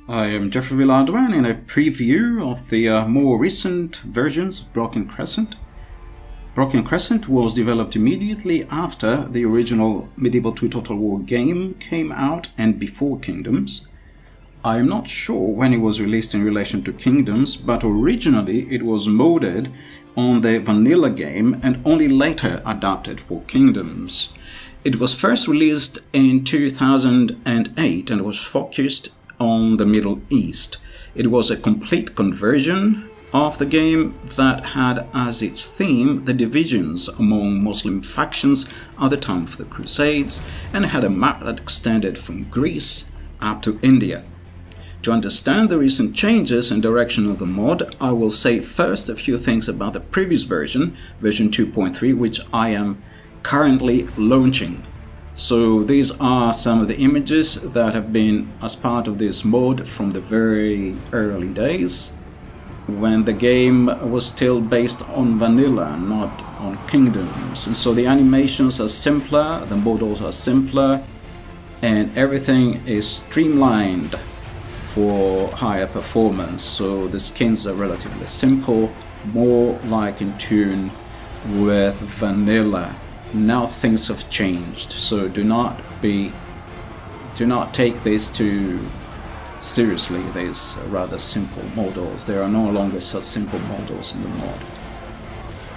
I am Jeffrey Villadwan in a preview of the more recent versions of Broken Crescent. Broken Crescent was developed immediately after the original Medieval 2 Total War game came out and before Kingdoms. I am not sure when it was released in relation to Kingdoms, but originally it was modded on the vanilla game and only later adapted for Kingdoms. It was first released in 2008 and was focused on the Middle East. It was a complete conversion of the game that had as its theme the divisions among Muslim factions at the time of the Crusades, and had a map that extended from Greece up to India. To understand the recent changes and direction of the mod, I will say first a few things about the previous version, version 2.3, which I am currently launching. So these are some of the images that have been as part of this mod from the very early days, when the game was still based on vanilla, not on Kingdoms. And so the animations are simpler, the models are simpler, and everything is streamlined for higher performance. So the skins are relatively simple, more like in tune with vanilla. Now things have changed, so do not take this too seriously. These rather simple models. There are no longer such simple models in the mod.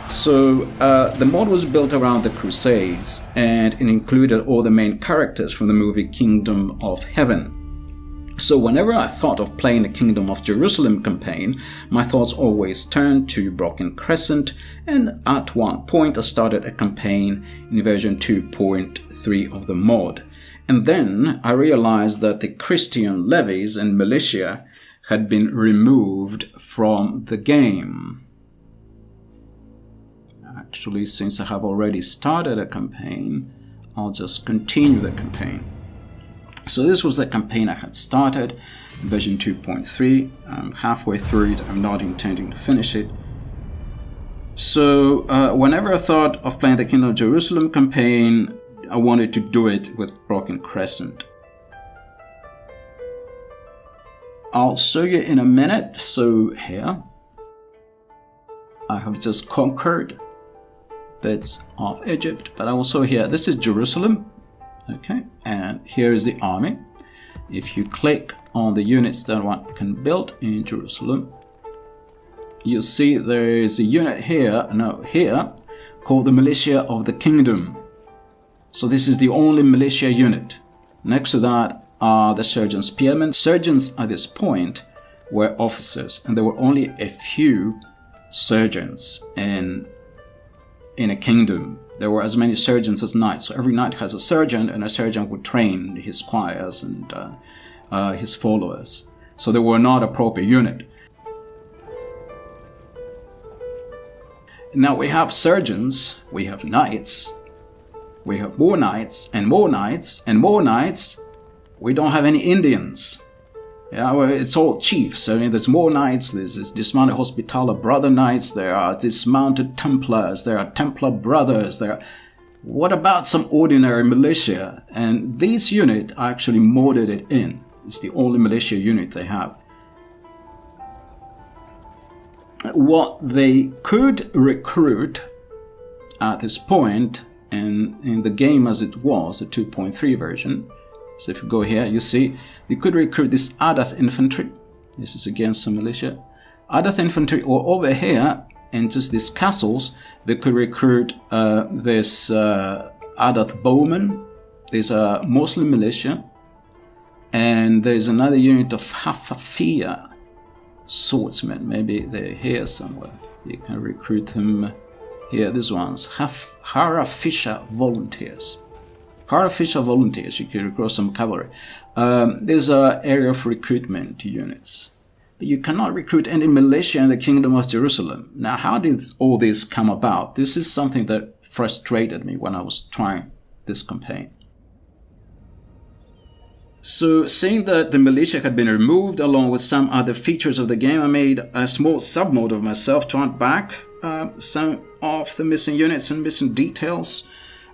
So the mod was built around the Crusades, and it included all the main characters from the movie Kingdom of Heaven. So whenever I thought of playing the Kingdom of Jerusalem campaign, my thoughts always turned to Broken Crescent, and at one point I started a campaign in version 2.3 of the mod. And then I realized that the Christian levies and militia had been removed from the game. Actually, since I have already started a campaign, I'll just continue the campaign. So this was the campaign I had started, version 2.3. I'm halfway through it. I'm not intending to finish it. So whenever I thought of playing the Kingdom of Jerusalem campaign, I wanted to do it with Broken Crescent. I'll show you in a minute. So here, I have just conquered bits of Egypt, but also here, this is Jerusalem. Okay, and here is the army. If you click on the units that one can build in Jerusalem, you see there is a unit here, called the Militia of the Kingdom. So this is the only militia unit. Next to that are the sergeants' spearmen. Sergeants at this point were officers, and there were only a few sergeants in a kingdom. There were as many sergeants as knights. So every knight has a sergeant, and a sergeant would train his squires and his followers. So they were not a proper unit. Now we have sergeants, we have knights, we have more knights and more knights and more knights. We don't have any Indians. Yeah, well, it's all chiefs. I mean, there's more knights, there's dismounted Hospitaller brother knights, there are dismounted Templars, there are Templar brothers, What about some ordinary militia? And this unit actually modded it in. It's the only militia unit they have. What they could recruit at this point, in the game as it was, the 2.3 version, so if you go here, you see they could recruit this Adath infantry. This is again some militia. Adath infantry, or over here in just these castles, they could recruit this Adath bowmen. There's a Muslim militia, and there's another unit of Hafafia swordsmen. Maybe they're here somewhere. You can recruit them here. These ones, Harafisha volunteers. Harafisha volunteers, you can recruit some cavalry. There's an area of recruitment units. But you cannot recruit any militia in the Kingdom of Jerusalem. Now, how did all this come about? This is something that frustrated me when I was trying this campaign. So, seeing that the militia had been removed along with some other features of the game, I made a small submod of myself to add back some of the missing units and missing details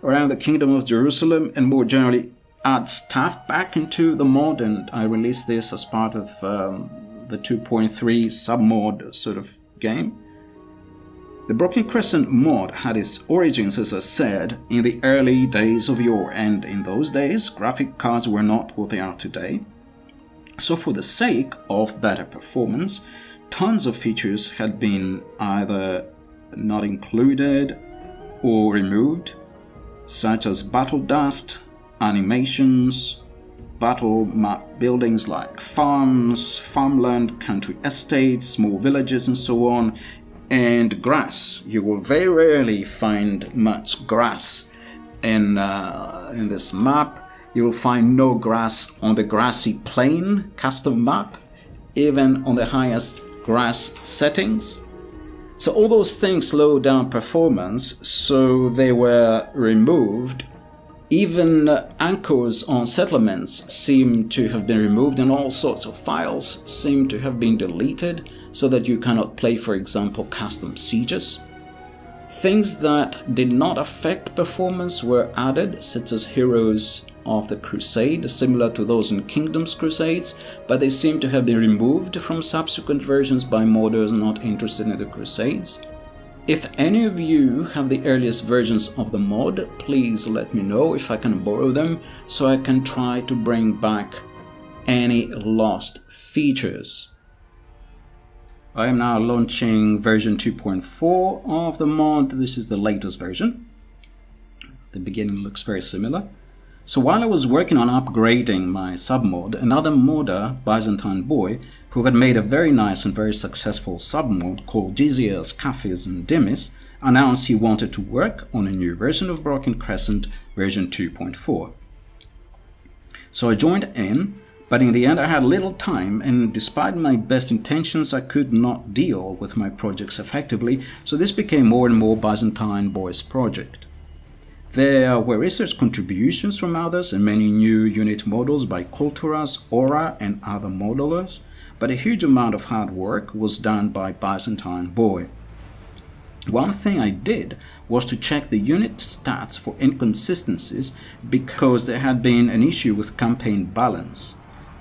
around the Kingdom of Jerusalem, and more generally add stuff back into the mod, and I released this as part of the 2.3 submod sort of game. The Broken Crescent mod had its origins, as I said, in the early days of yore, and in those days graphic cards were not what they are today. So for the sake of better performance, tons of features had been either not included or removed, such as battle dust, animations, battle map buildings like farms, farmland, country estates, small villages and so on, and grass. You will very rarely find much grass in this map. You will find no grass on the grassy plain custom map, even on the highest grass settings. So all those things slow down performance, so they were removed. Even anchors on settlements seem to have been removed, and all sorts of files seem to have been deleted so that you cannot play, for example, custom sieges. Things that did not affect performance were added, such as Heroes of the Crusade, similar to those in Kingdoms Crusades, but they seem to have been removed from subsequent versions by modders not interested in the Crusades. If any of you have the earliest versions of the mod, please let me know if I can borrow them, so I can try to bring back any lost features. I am now launching version 2.4 of the mod. This is the latest version. The beginning looks very similar. So while I was working on upgrading my submod, another modder, Byzantine Boy, who had made a very nice and very successful submod called Jizya's Cafes and Demis, announced he wanted to work on a new version of Broken Crescent, version 2.4. So I joined in, but in the end I had little time, and despite my best intentions I could not deal with my projects effectively, so this became more and more Byzantine Boy's project. There were research contributions from others and many new unit models by Kulturas, Aura and other modelers, but a huge amount of hard work was done by Byzantine Boy. One thing I did was to check the unit stats for inconsistencies because there had been an issue with campaign balance.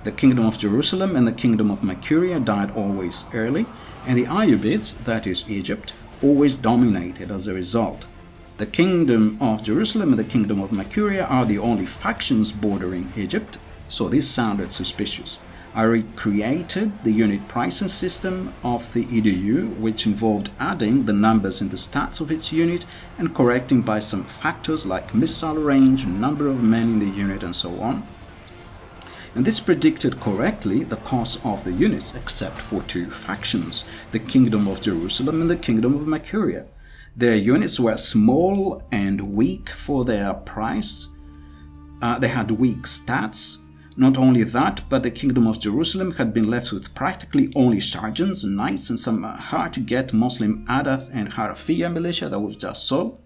The Kingdom of Jerusalem and the Kingdom of Mercuria died always early, and the Ayyubids, that is Egypt, always dominated as a result. The Kingdom of Jerusalem and the Kingdom of Mercuria are the only factions bordering Egypt, so this sounded suspicious. I recreated the unit pricing system of the EDU, which involved adding the numbers in the stats of its unit and correcting by some factors like missile range, number of men in the unit and so on. And this predicted correctly the cost of the units except for two factions, the Kingdom of Jerusalem and the Kingdom of Mercuria. Their units were small and weak for their price. They had weak stats. Not only that, but the Kingdom of Jerusalem had been left with practically only sergeants, knights, and some hard-to-get Muslim Adath and Harafiya militia that we just saw.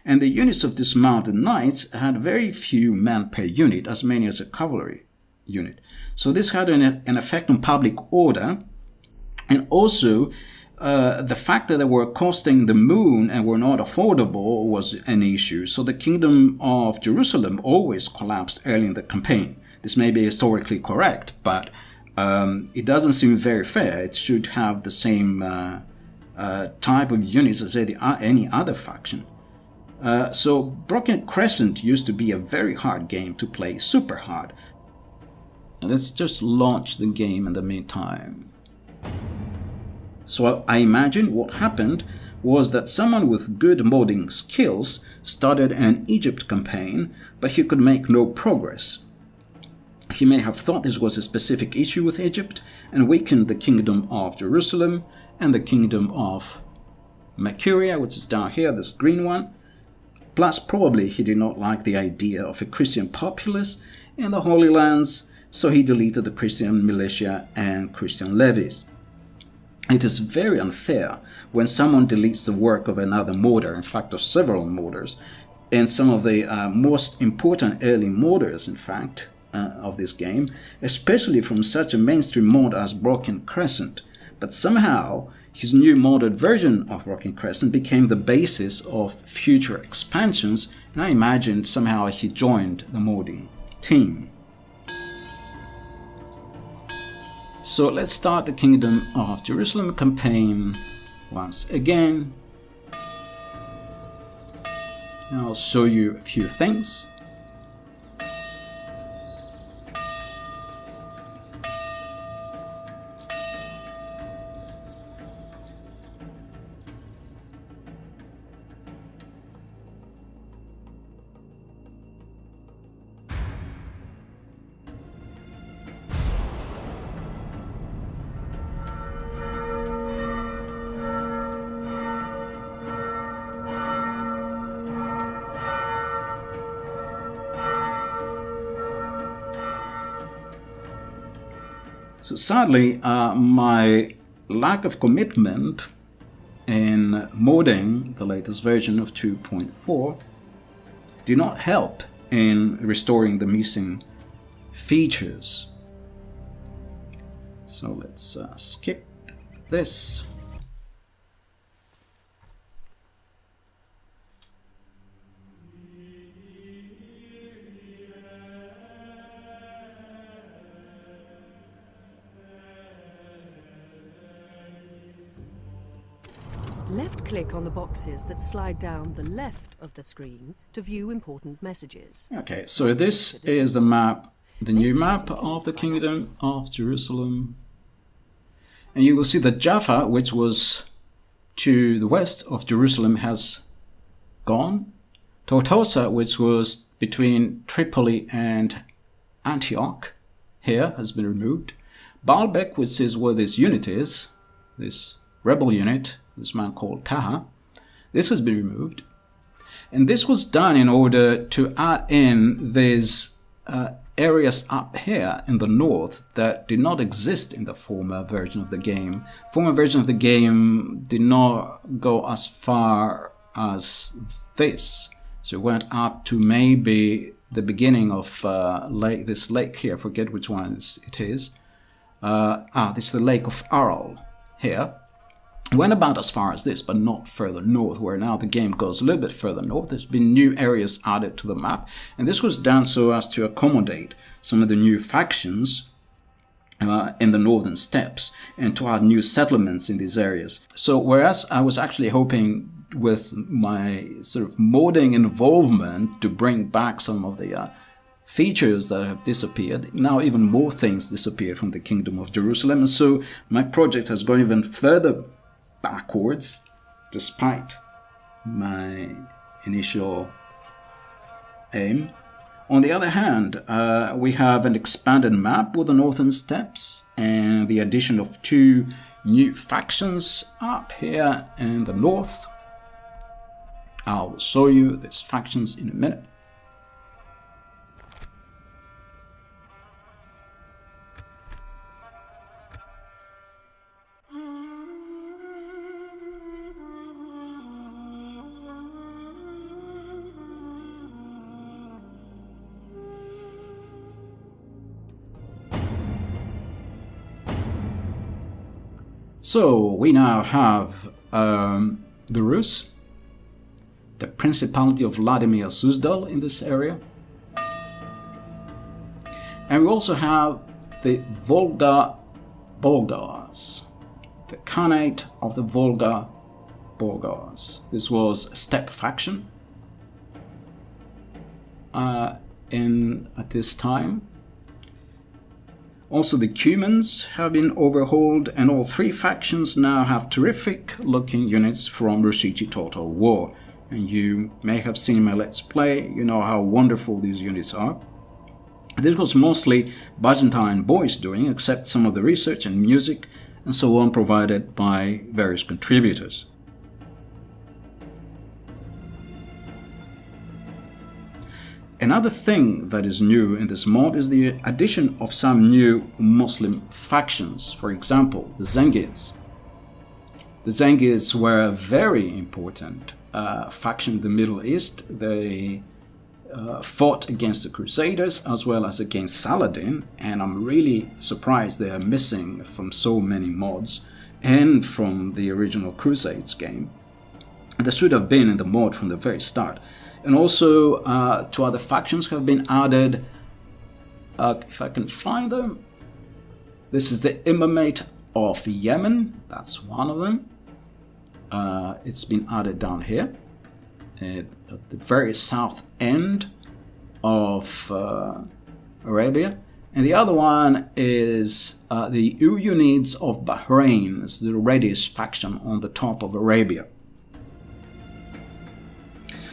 And the units of dismounted knights had very few men per unit, as many as a cavalry unit. So this had an effect on public order, and also the fact that they were costing the moon and were not affordable was an issue. So the Kingdom of Jerusalem always collapsed early in the campaign. This may be historically correct, but it doesn't seem very fair. It should have the same type of units as any other faction. So Broken Crescent used to be a very hard game to play, super hard. Let's just launch the game in the meantime. So I imagine what happened was that someone with good modding skills started an Egypt campaign, but he could make no progress. He may have thought this was a specific issue with Egypt and weakened the Kingdom of Jerusalem and the Kingdom of Mercuria, which is down here, this green one. Plus, probably he did not like the idea of a Christian populace in the Holy Lands, so he deleted the Christian militia and Christian levies. It is very unfair when someone deletes the work of another modder, in fact of several modders, and some of the most important early modders, in fact, of this game, especially from such a mainstream mod as Broken Crescent. But somehow, his new modded version of Broken Crescent became the basis of future expansions, and I imagined somehow he joined the modding team. So let's start the Kingdom of Jerusalem campaign once again. I'll show you a few things. So sadly, my lack of commitment in modding the latest version of 2.4 did not help in restoring the missing features. So let's skip this. Left-click on the boxes that slide down the left of the screen to view important messages. Okay, so this is the map, the new map of the Kingdom of Jerusalem. And you will see that Jaffa, which was to the west of Jerusalem, has gone. Tortosa, which was between Tripoli and Antioch, here has been removed. Baalbek, which is where this unit is, this rebel unit, this man called Taha, this has been removed. And this was done in order to add in these areas up here in the north that did not exist in the former version of the game. The former version of the game did not go as far as this. So it went up to maybe the beginning of this lake here, I forget which one it is. This is the Lake of Aral here. Went about as far as this, but not further north, where now the game goes a little bit further north. There's been new areas added to the map, and this was done so as to accommodate some of the new factions in the northern steppes and to add new settlements in these areas. So whereas I was actually hoping with my sort of modding involvement to bring back some of the features that have disappeared, now even more things disappeared from the Kingdom of Jerusalem, and so my project has gone even further backwards, despite my initial aim. On the other hand, we have an expanded map with the northern steppes and the addition of 2 new factions up here in the north. I'll show you these factions in a minute. So we now have the Rus, the Principality of Vladimir Suzdal in this area. And we also have the Volga Bulgars, the Khanate of the Volga Bulgars. This was a steppe faction at this time. Also, the Cumans have been overhauled, and all 3 factions now have terrific looking units from Rushichi Total War. And you may have seen my Let's Play, you know how wonderful these units are. This was mostly Byzantine boys doing, except some of the research and music and so on provided by various contributors. Another thing that is new in this mod is the addition of some new Muslim factions. For example, the Zengids. The Zengids were a very important faction in the Middle East. They fought against the Crusaders as well as against Saladin, and I'm really surprised they are missing from so many mods and from the original Crusades game. They should have been in the mod from the very start. And also, 2 other factions have been added, if I can find them. This is the Imamate of Yemen. That's one of them. It's been added down here at the very south end of Arabia. And the other one is the Uyunids of Bahrain. It's the reddish faction on the top of Arabia.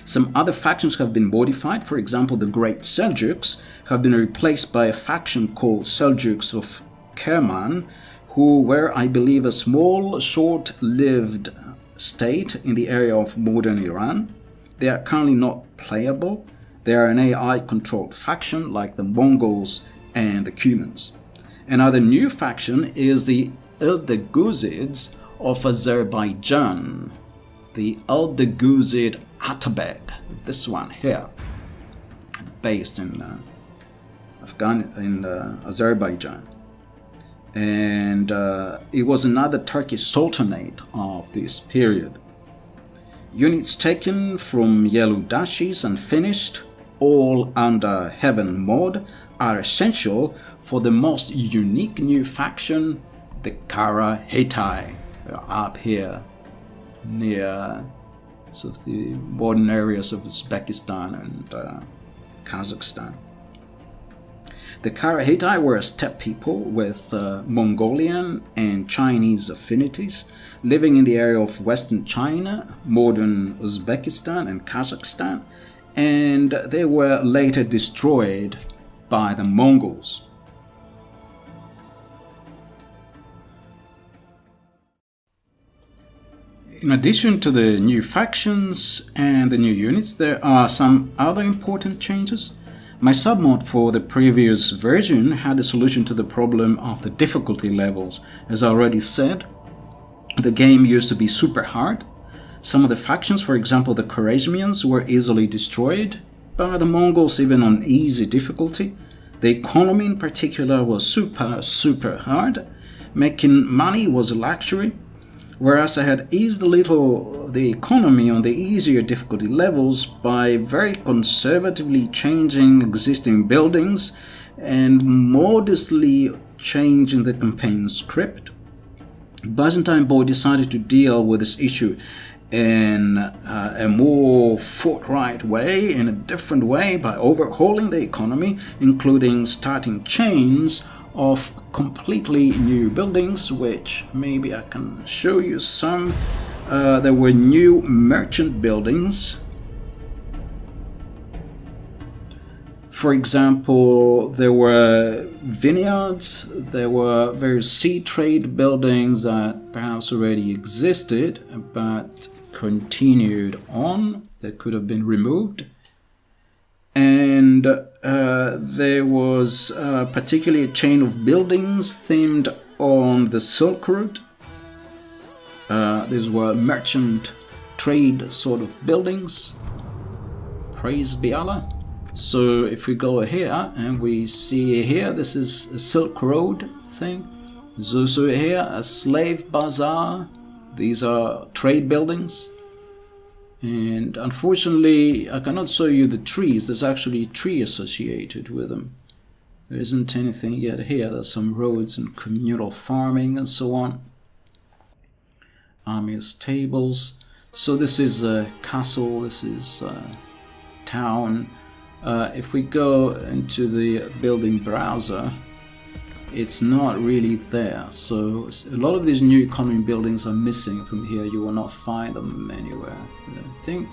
Some other factions have been modified. For example, the Great Seljuks have been replaced by a faction called Seljuks of Kerman, who were, I believe, a small, short-lived state in the area of modern Iran. They are currently not playable. They are an AI-controlled faction like the Mongols and the Cumans. Another new faction is the Eldeguzid of Azerbaijan. The Eldeguzid Atabeg, this one here, based in Azerbaijan. And it was another Turkish sultanate of this period. Units taken from Yellow Dashis and finished, all under Heaven mod, are essential for the most unique new faction, the Kara Hitai, up here near sort of the modern areas of Uzbekistan and Kazakhstan. The Kara Hitai were a steppe people with Mongolian and Chinese affinities, living in the area of Western China, modern Uzbekistan and Kazakhstan, and they were later destroyed by the Mongols. In addition to the new factions and the new units, there are some other important changes. My submod for the previous version had a solution to the problem of the difficulty levels. As I already said, the game used to be super hard. Some of the factions, for example the Khwarezmians, were easily destroyed by the Mongols even on easy difficulty. The economy in particular was super hard. Making money was a luxury. Whereas I had eased a little the economy on the easier difficulty levels by very conservatively changing existing buildings and modestly changing the campaign script. Byzantine Boy decided to deal with this issue in a more forthright way, in a different way, by overhauling the economy, including starting chains of completely new buildings, which maybe I can show you some. There were new merchant buildings. For example, there were vineyards, there were various sea trade buildings that perhaps already existed but continued on, that could have been removed. And there was particularly a chain of buildings themed on the Silk Route. These were merchant trade sort of buildings. Praise be Allah. So if we go here and we see here, this is a Silk Road thing. There's also here a slave bazaar. These are trade buildings. And unfortunately, I cannot show you the trees. There's actually a tree associated with them. There isn't anything yet here. There's some roads and communal farming and so on. Armies tables. So this is a castle. This is a town. If we go into the building browser, it's not really there. So a lot of these new economy buildings are missing from here. You will not find them anywhere. I think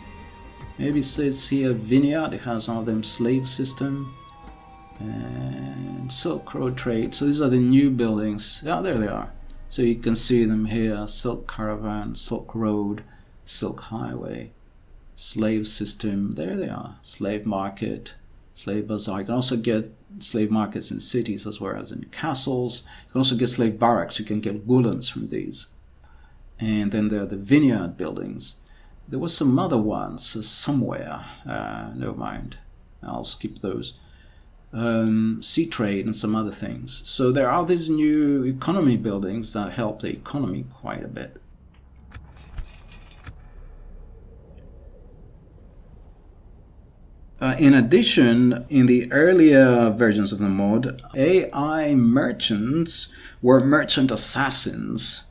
maybe it says here vineyard. It has one of them slave system and Silk Road trade. So these are the new buildings. Yeah, there they are. So you can see them here: Silk Caravan, Silk Road, Silk Highway, slave system. There they are. Slave market, slave bazaar. You can also get slave markets in cities as well as in castles. You can also get slave barracks. You can get woolens from these. And then there are the vineyard buildings. There were some other ones somewhere. Never mind. I'll skip those. Sea trade and some other things. So there are these new economy buildings that help the economy quite a bit. in addition, in the earlier versions of the mod, AI merchants were merchant assassins.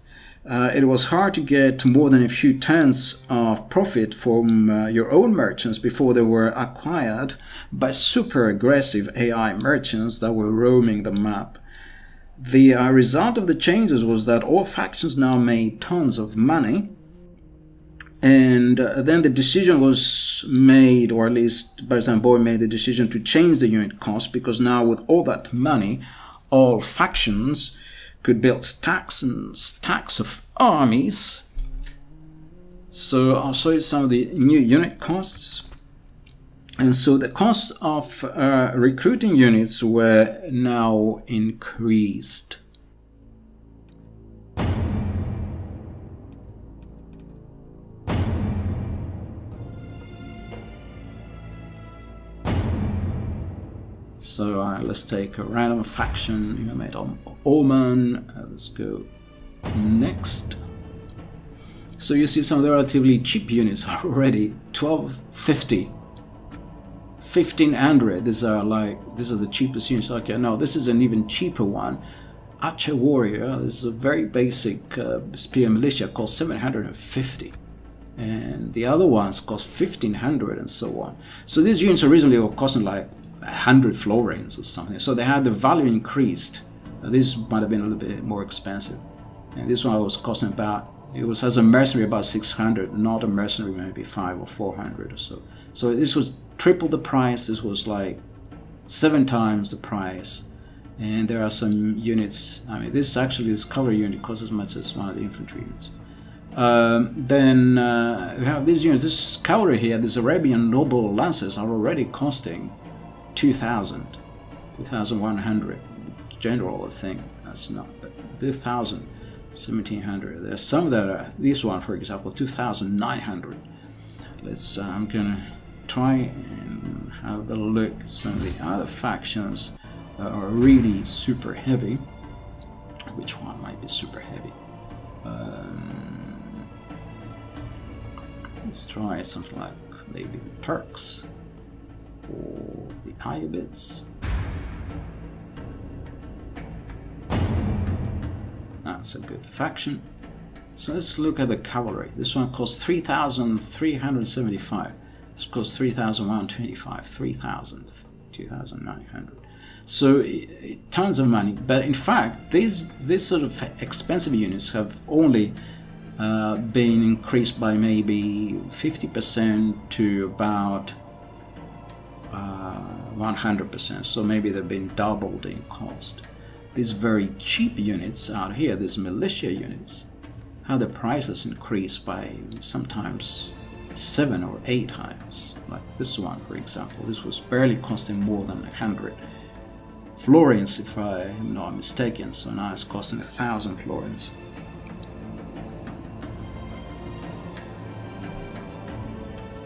It was hard to get more than a few tens of profit from your own merchants before they were acquired by super aggressive AI merchants that were roaming the map. The result of the changes was that all factions now made tons of money, and then the decision was made, or at least Barzan Boy made the decision to change the unit cost, because now with all that money, all factions could build stacks and stacks of armies. So I'll show you some of the new unit costs. And so the cost of recruiting units were now increased. So let's take a random faction, made on Oman. Let's go next. So you see some of the relatively cheap units are already 1250, 1500. These are the cheapest units. Okay, no, this is an even cheaper one. Archer Warrior. This is a very basic spear militia, costs 750. And the other ones cost 1500 and so on. So these units originally were costing like 100 florins or something. So they had the value increased. This might have been a little bit more expensive. And this one was costing about, it was as a mercenary about 600, not a mercenary maybe 500 or 400 or so. So this was triple the price. This was like 7 times the price. And there are some units, I mean this cavalry unit costs as much as one of the infantry units. Then we have these units. This cavalry here, these Arabian noble lancers, are already costing 2,000, 2,100. General, I think that's not, but 2,000, 1,700. There's some that are, this one for example, 2,900. Let's, I'm gonna try and have a look at some of the other factions that are really super heavy. Which one might be super heavy? Let's try something like maybe the Turks or the Ayyubids. That's a good faction. So let's look at the cavalry. This one costs 3,375. This costs 3,125, 3,000, 2,900. So tons of money. But in fact, these sort of expensive units have only been increased by maybe 50% to about 100%. So maybe they've been doubled in cost. These very cheap units out here, these militia units, how the prices increased by sometimes 7 or 8 times. Like this one, for example, this was barely costing more than 100 florins, if I'm not mistaken. So now it's costing 1,000 florins.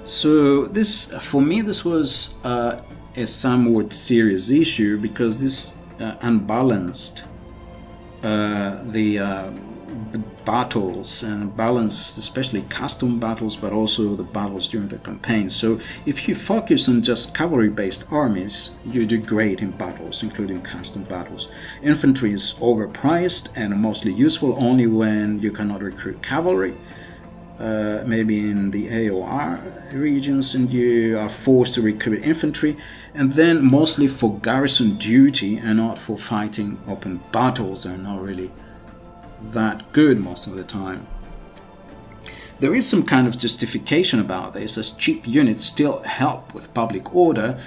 So this, for me, this was a somewhat serious issue, because this unbalanced the battles, and balanced especially custom battles, but also the battles during the campaign. So if you focus on just cavalry-based armies, you do great in battles, including custom battles. Infantry is overpriced and mostly useful only when you cannot recruit cavalry. Maybe in the AOR regions, and you are forced to recruit infantry, and then mostly for garrison duty and not for fighting open battles. They're not really that good most of the time. There is some kind of justification about this, as cheap units still help with public order,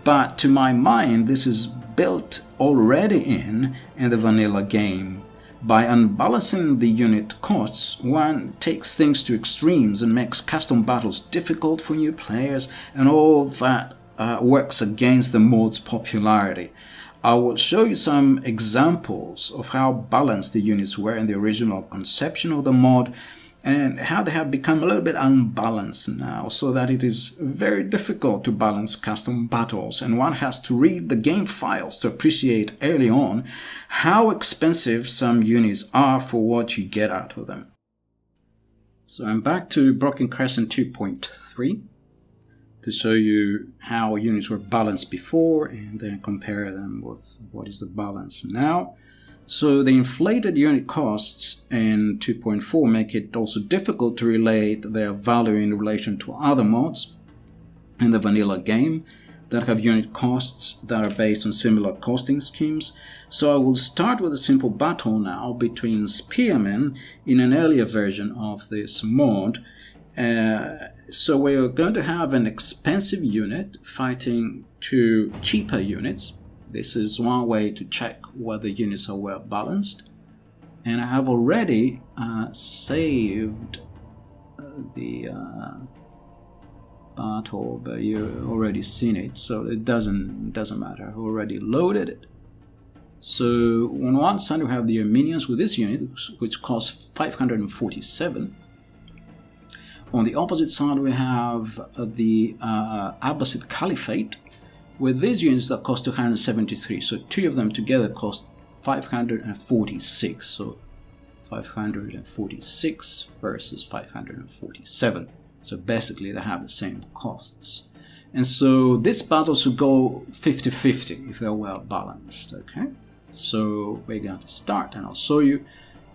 but to my mind this is built already in the vanilla game. By unbalancing the unit costs, one takes things to extremes and makes custom battles difficult for new players, and all that works against the mod's popularity. I will show you some examples of how balanced the units were in the original conception of the mod, and how they have become a little bit unbalanced now, so that it is very difficult to balance custom battles, and one has to read the game files to appreciate early on how expensive some units are for what you get out of them. So I'm back to Broken Crescent 2.3. to show you how units were balanced before and then compare them with what is the balance now. So the inflated unit costs in 2.4 make it also difficult to relate their value in relation to other mods in the vanilla game that have unit costs that are based on similar costing schemes. So I will start with a simple battle now between spearmen in an earlier version of this mod. So we're going to have an expensive unit fighting two cheaper units. This is one way to check whether units are well balanced. And I have already saved the battle, but you've already seen it, so it doesn't matter. I've already loaded it. So on one side we have the Armenians with this unit, which costs 547. On the opposite side we have the Abbasid Caliphate with these units that cost 273. So two of them together cost 546. So 546 versus 547. So basically they have the same costs. And so this battle should go 50-50 if they're well balanced, okay? So we're going to start and I'll show you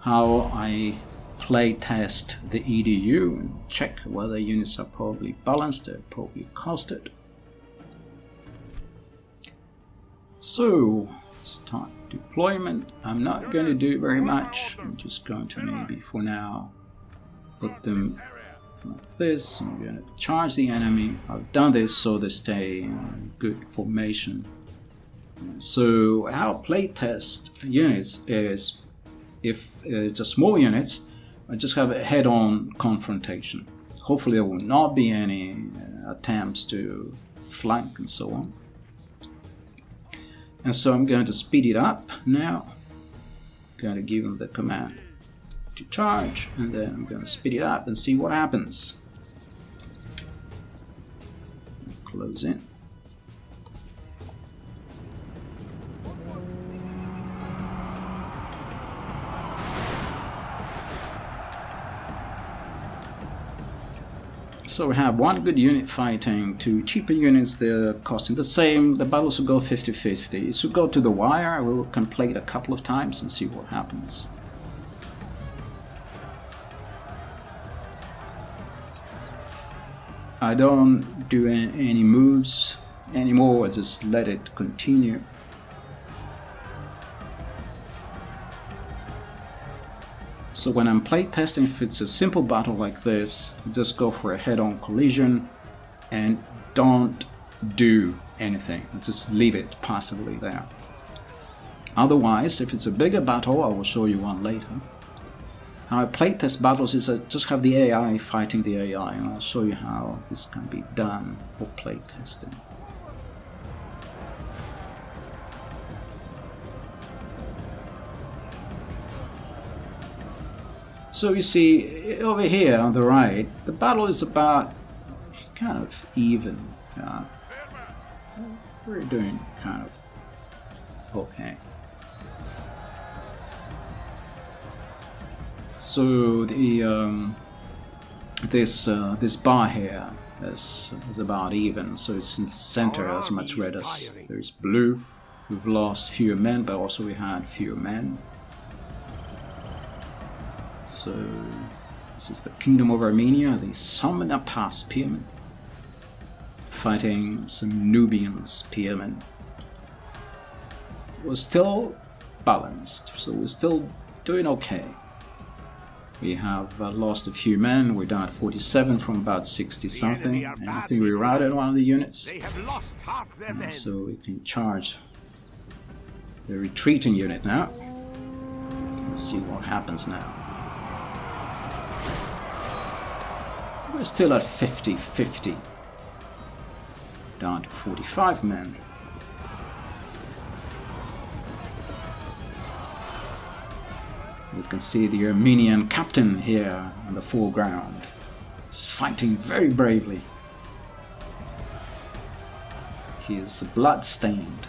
how I play test the EDU and check whether units are properly balanced, they're properly costed. So start deployment. I'm not going to do very much. I'm just going to maybe for now put them like this. I'm going to charge the enemy. I've done this so they stay in good formation. So how playtest units is, if it's a small units, I just have a head-on confrontation. Hopefully there will not be any attempts to flank and so on. And so I'm going to speed it up now. I'm going to give them the command to charge, and then I'm going to speed it up and see what happens. Close in. So we have one good unit fighting two cheaper units, they're costing the same. The battles will go 50-50. It should go to the wire. We can play it a couple of times and see what happens. I don't do any moves anymore, I just let it continue. So when I'm playtesting, if it's a simple battle like this, just go for a head-on collision and don't do anything. Just leave it passively there. Otherwise, if it's a bigger battle, I will show you one later. How I playtest battles is I just have the AI fighting the AI, and I'll show you how this can be done for playtesting. So you see, over here on the right, the battle is about kind of even. We're doing kind of okay. So the this bar here is about even. So it's in the center as much red as there's blue. We've lost fewer men, but also we had fewer men. So this is the Kingdom of Armenia, the Summoner Pass spearmen, fighting some Nubian spearmen. We're still balanced, so we're still doing okay. We have lost a few men. We're down at 47 from about 60 something, and I think we routed one of the units. They have lost half their men. So we can charge the retreating unit now. Let's see what happens now. We're still at 50-50. Down to 45 men. You can see the Armenian captain here in the foreground. He's fighting very bravely. He is blood-stained.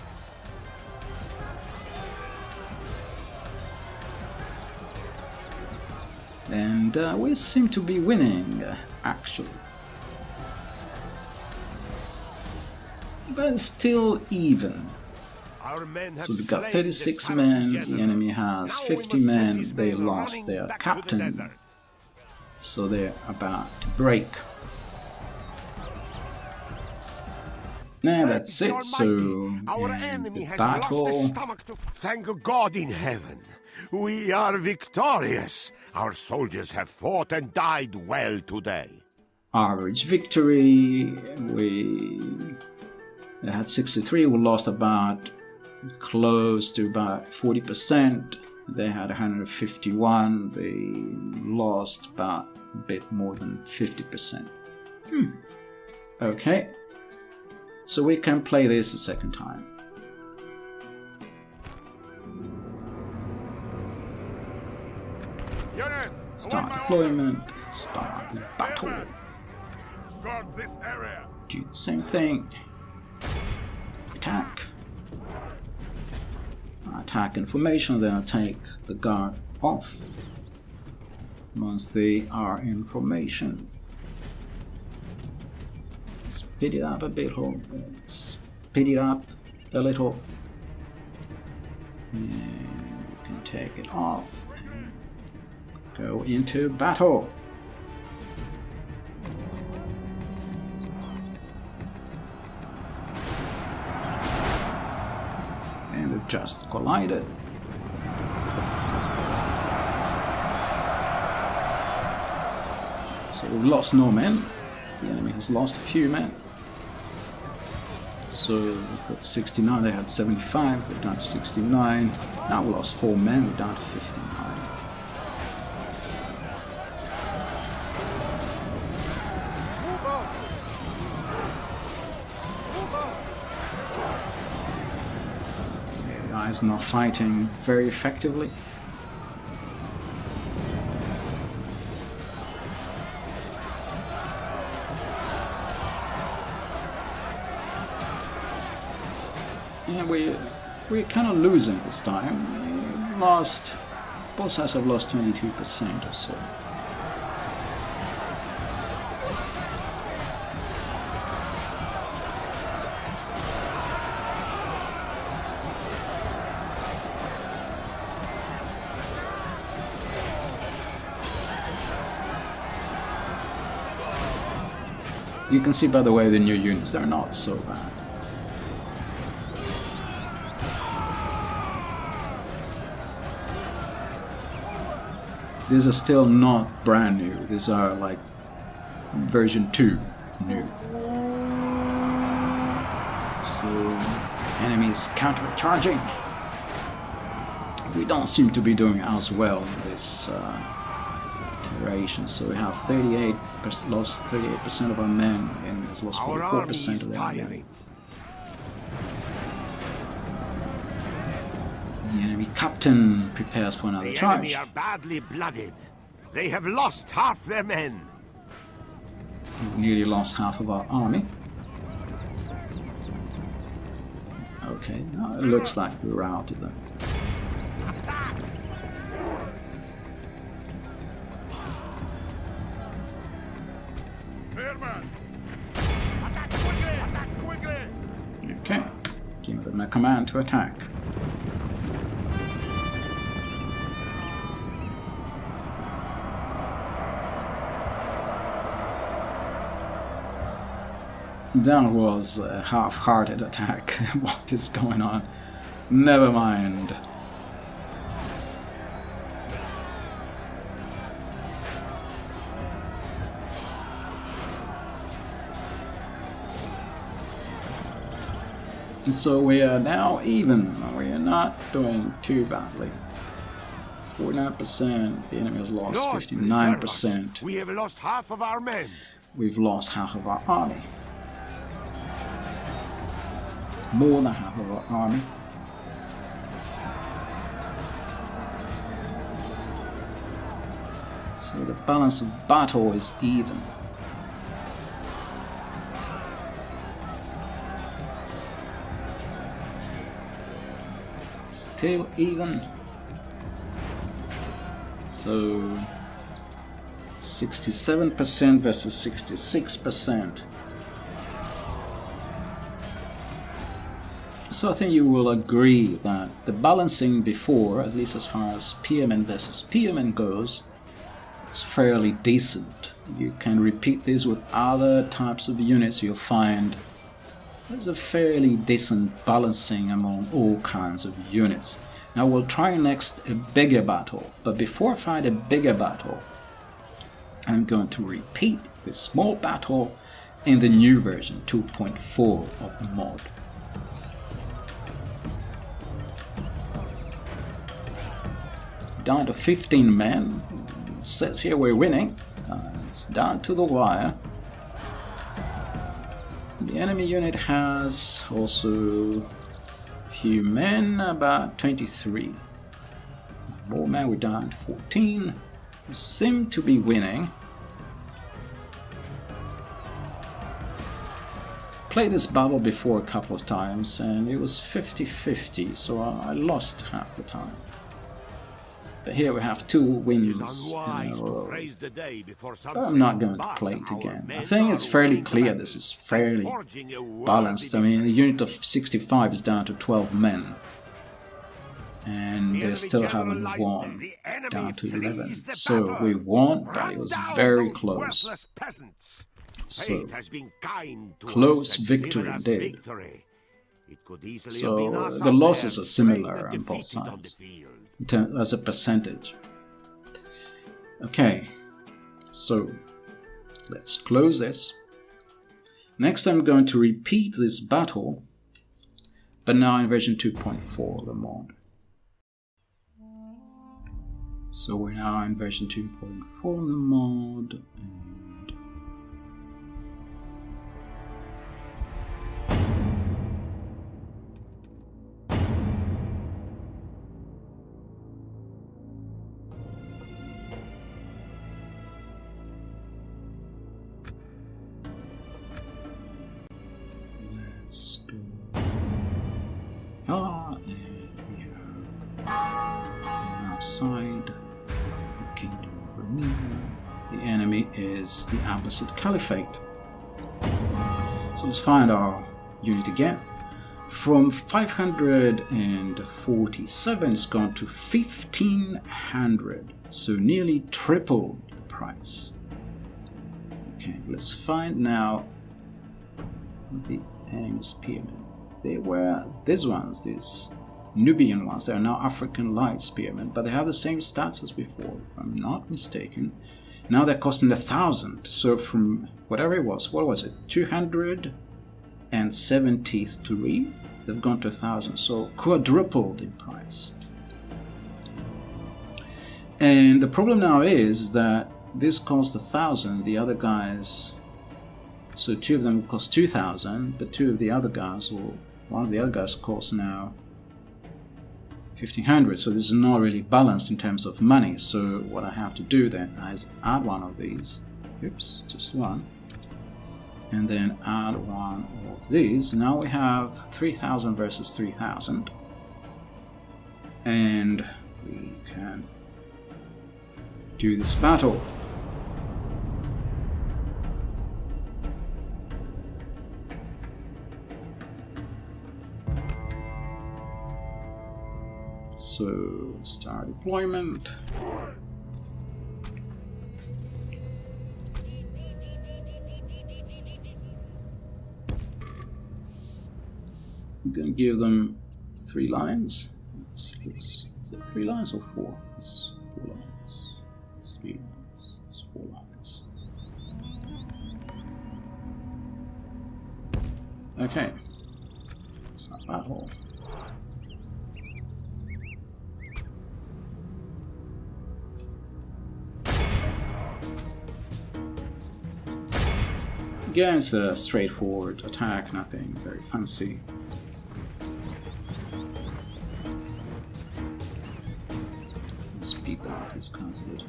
And we seem to be winning, actually. but still even. Our men have So we've got slain 36 the men, Saracen the general. enemy has Now 50 we must send men, these they men lost running their back to the captain, desert. so they're about to break. Now that's The it, so Our in enemy the has lost battle, his stomach to... Thank God in heaven, we are victorious. Our soldiers have fought and died well today. average victory, they had 63, we lost about close to about 40%. They had 151, they lost about a bit more than 50%. Okay, so we can play this a second time. Units, Start deployment, start battle. guard this area. Do the same thing. Attack. Attack information, then I take the guard off. Once they are in formation. Speed it up a bit, speed it up a little. And you can take it off and go into battle. And we've just collided. So we've lost no men. The enemy has lost a few men. So we've got 69, they had 75, we're down to 69. Now we lost 4 men, we're down to 59. The guy's not fighting very effectively. Yeah, we're kind of losing this time. We lost, both sides have lost 22% or so. You can see by the way the new units, they're not so bad. These are still not brand new, these are like version 2 new. So, enemies counter-charging. We don't seem to be doing as well in this iteration, so we have 38%, lost 38% of our men, and has lost 44% of their men. The enemy captain prepares for another The charge. enemy are badly blooded. They have lost half their men. We've nearly lost half of our army. Okay, now it looks like we're routed then. Spearman! Attack quickly! Attack quickly! Okay, give them a command to attack. That was a half-hearted attack. What is going on? Never mind. So we are now even. We are not doing too badly. 49%. The enemy has lost 59%. We have lost half of our men. We've lost half of our army. More than half of our army. So the balance of battle is even. Still even. So 67% versus 66%. So I think you will agree that the balancing before, at least as far as spearmen versus spearmen goes, is fairly decent. You can repeat this with other types of units, you'll find there's a fairly decent balancing among all kinds of units. Now we'll try next a bigger battle, but before I fight a bigger battle, I'm going to repeat this small battle in the new version 2.4 of the mod. Down to 15 men. It says here we're winning. It's down to the wire. The enemy unit has also few men, about 23. More men, we're down to 14. We seem to be winning. Played this battle before a couple of times and it was 50-50, so I lost half the time. But here we have 2 wins in a row. But I'm not going to play it again. I think it's fairly clear this is fairly balanced. I mean, the unit of 65 is down to 12 men. And they still haven't won, down to 11. So we won, but it was very close. So, close victory indeed. So the losses are similar on both sides, as a percentage. Okay, so let's close this. Next I'm going to repeat this battle, but now in version 2.4 of the mod. So we're now in version 2.4 of the mod, and let's go. And we have outside the Kingdom of Romania. The enemy is the Abbasid Caliphate. So let's find our unit again. From 547 it's gone to 1500, so nearly triple the price. Okay, let's find now the enemy spearmen. They were these ones, these Nubian ones. They are now African light spearmen, but they have the same stats as before, if I'm not mistaken. Now they're costing 1,000, so from whatever it was, what was it, 273, they've gone to 1,000, so quadrupled in price. And the problem now is that this cost 1,000, the other guys, so 2 of them cost 2,000, but 2 of the other guys, or one of the other guys costs now 1,500, so this is not really balanced in terms of money. So what I have to do then is add one of these, oops, just one, and then add one of these. Now we have 3,000 versus 3,000, and we can do this battle. So, start deployment. I'm going to give them 3 lines. Is it 3 lines or 4? It's 4 lines. It's 3 lines. It's 4 lines. Okay. It's not battle. Again, it's a straightforward attack, nothing very fancy. Speed down these guys a little.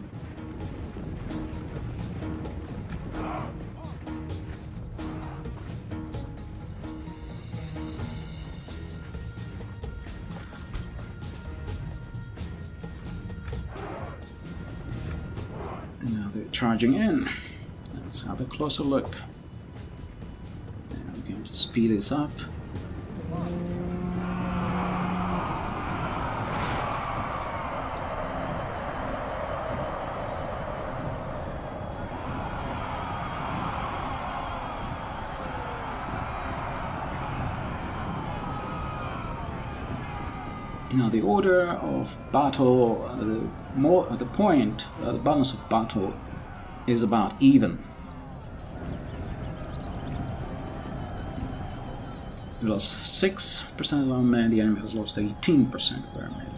And now they're charging in. Let's have a closer look. Speed this up. Now the order of battle, the point, the balance of battle is about even. We lost 6% of our men, the enemy has lost 18% of their men.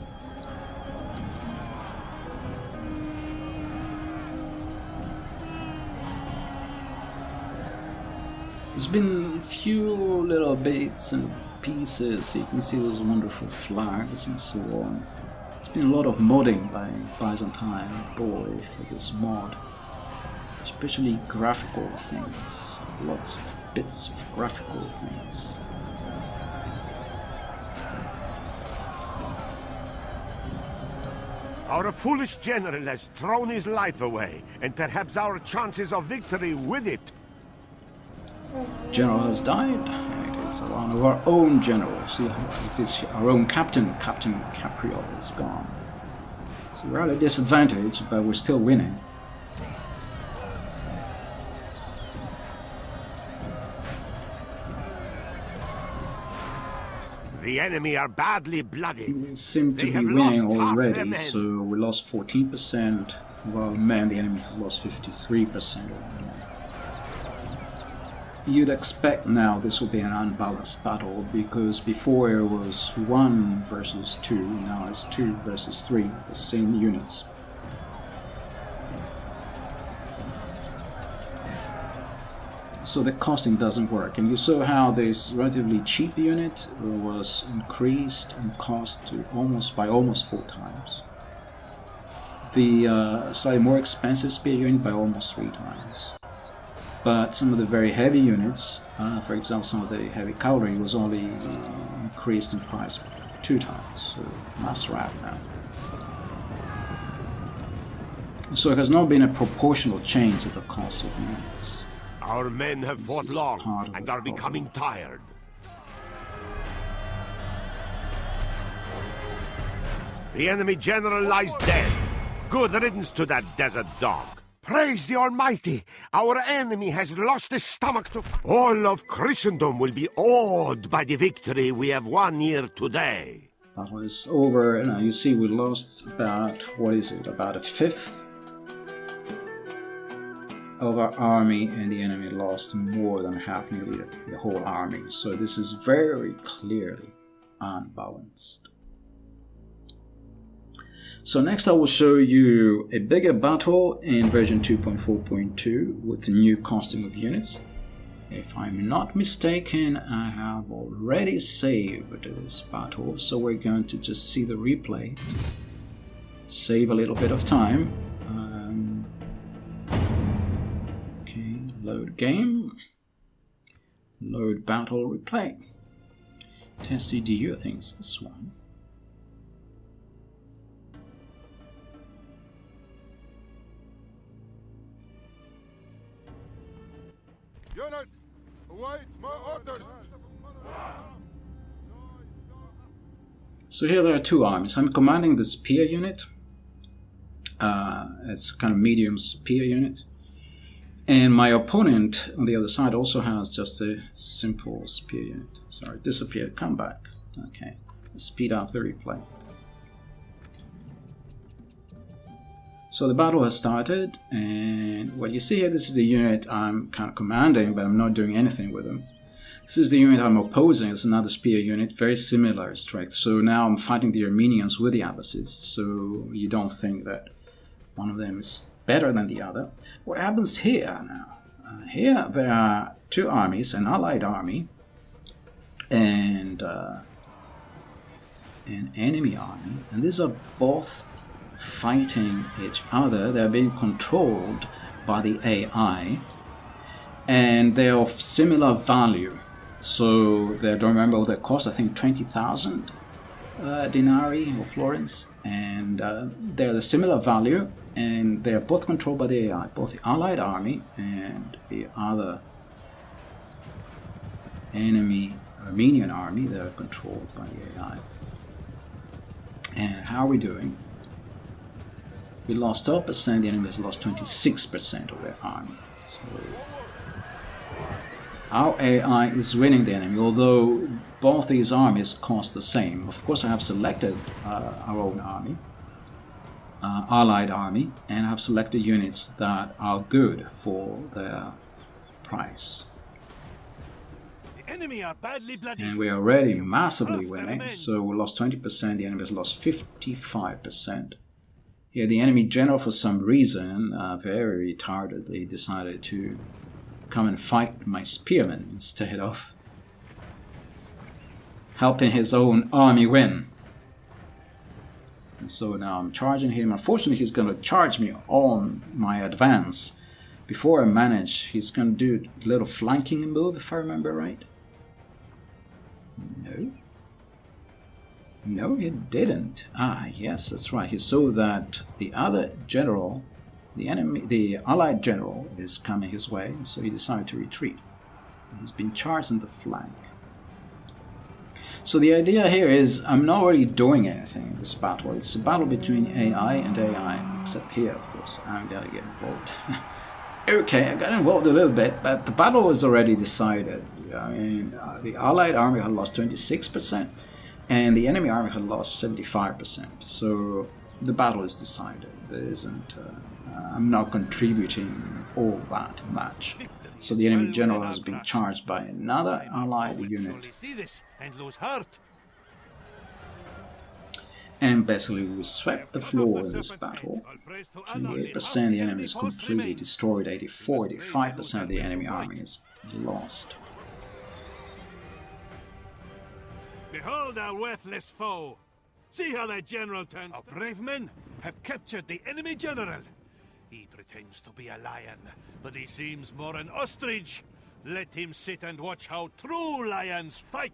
There's been a few little bits and pieces, you can see those wonderful flags and so on. There's been a lot of modding by Byzantine Boy for this mod, especially graphical things, lots of bits of graphical things. Our foolish general has thrown his life away, and perhaps our chances of victory with it. General has died, and it is one of our own generals. See, it is our own captain, Captain Capriol, is gone. So we're at a disadvantage, but we're still winning. The enemy are badly blooded. We seem to be winning already, so we lost 14% of our men, the enemy has lost 53% of their men. You'd expect now this will be an unbalanced battle, because before it was 1 versus 2, now it's 2 versus 3, the same units. So the costing doesn't work, and you saw how this relatively cheap unit was increased in cost to almost 4 times. The slightly more expensive spear unit by almost 3 times. But some of the very heavy units, for example some of the heavy cavalry, was only increased in price 2 times, so that's right now. So it has not been a proportional change to the cost of units. Our men have fought long and are becoming tired. The enemy general lies dead. Good riddance to that desert dog. Praise the Almighty! Our enemy has lost his stomach to... All of Christendom will be awed by the victory we have won here today. Battle is over. You see we lost about, about a fifth of our army, and the enemy lost more than half, nearly the whole army. So this is very clearly unbalanced. So next I will show you a bigger battle in version 2.4.2 with the new costing of units. If I'm not mistaken, I have already saved this battle, so we're going to just see the replay, save a little bit of time. Okay, load game, load battle replay. Test CDU, I think it's this one. Units, await my orders. So here there are 2 armies. I'm commanding the spear unit. It's kind of medium spear unit. And my opponent on the other side also has just a simple spear unit. Sorry, disappeared, come back. Okay, let's speed up the replay. So the battle has started, and what you see here, this is the unit I'm kind of commanding, but I'm not doing anything with them. This is the unit I'm opposing. It's another spear unit, very similar strength. So now I'm fighting the Armenians with the Abbasids, so you don't think that one of them is better than the other. What happens here now? Here there are 2 armies, an allied army and an enemy army, and these are both fighting each other. They're being controlled by the AI, and they're of similar value. So they don't remember what they cost. I think 20,000 denarii or florins, and they're the similar value, and they're both controlled by the AI, both the allied army and the other enemy Armenian army. They're controlled by the AI. And how are we doing? We lost 12%, the enemy has lost 26% of their army. So our AI is winning the enemy, although both these armies cost the same. Of course, I have selected our own army, allied army, and I've selected units that are good for their price. The enemy are badly bloodied. And we are already massively winning, so we lost 20%, the enemy has lost 55%. Here the enemy general, for some reason, very retardedly decided to come and fight my spearmen instead of helping his own army win. And so now I'm charging him. Unfortunately, he's going to charge me on my advance. Before I manage, he's going to do a little flanking move, if I remember right. No. No, he didn't. Ah, yes, that's right. He saw that the other general, the allied general, is coming his way, so he decided to retreat. He's been charged in the flank. So the idea here is I'm not really doing anything in this battle. It's a battle between AI and AI, except here, of course, I'm gonna get involved. Okay, I got involved a little bit, but the battle was already decided. I mean, the allied army had lost 26%, and the enemy army had lost 75%. So the battle is decided. There isn't. I'm not contributing all that much. So the enemy general has been charged by another allied unit. And basically we swept the floor in this battle. 28% the enemy is completely destroyed, 85% of the enemy army is lost. Behold our worthless foe! See how their general turns. Our brave men have captured the enemy general. He pretends to be a lion, but he seems more an ostrich. Let him sit and watch how true lions fight.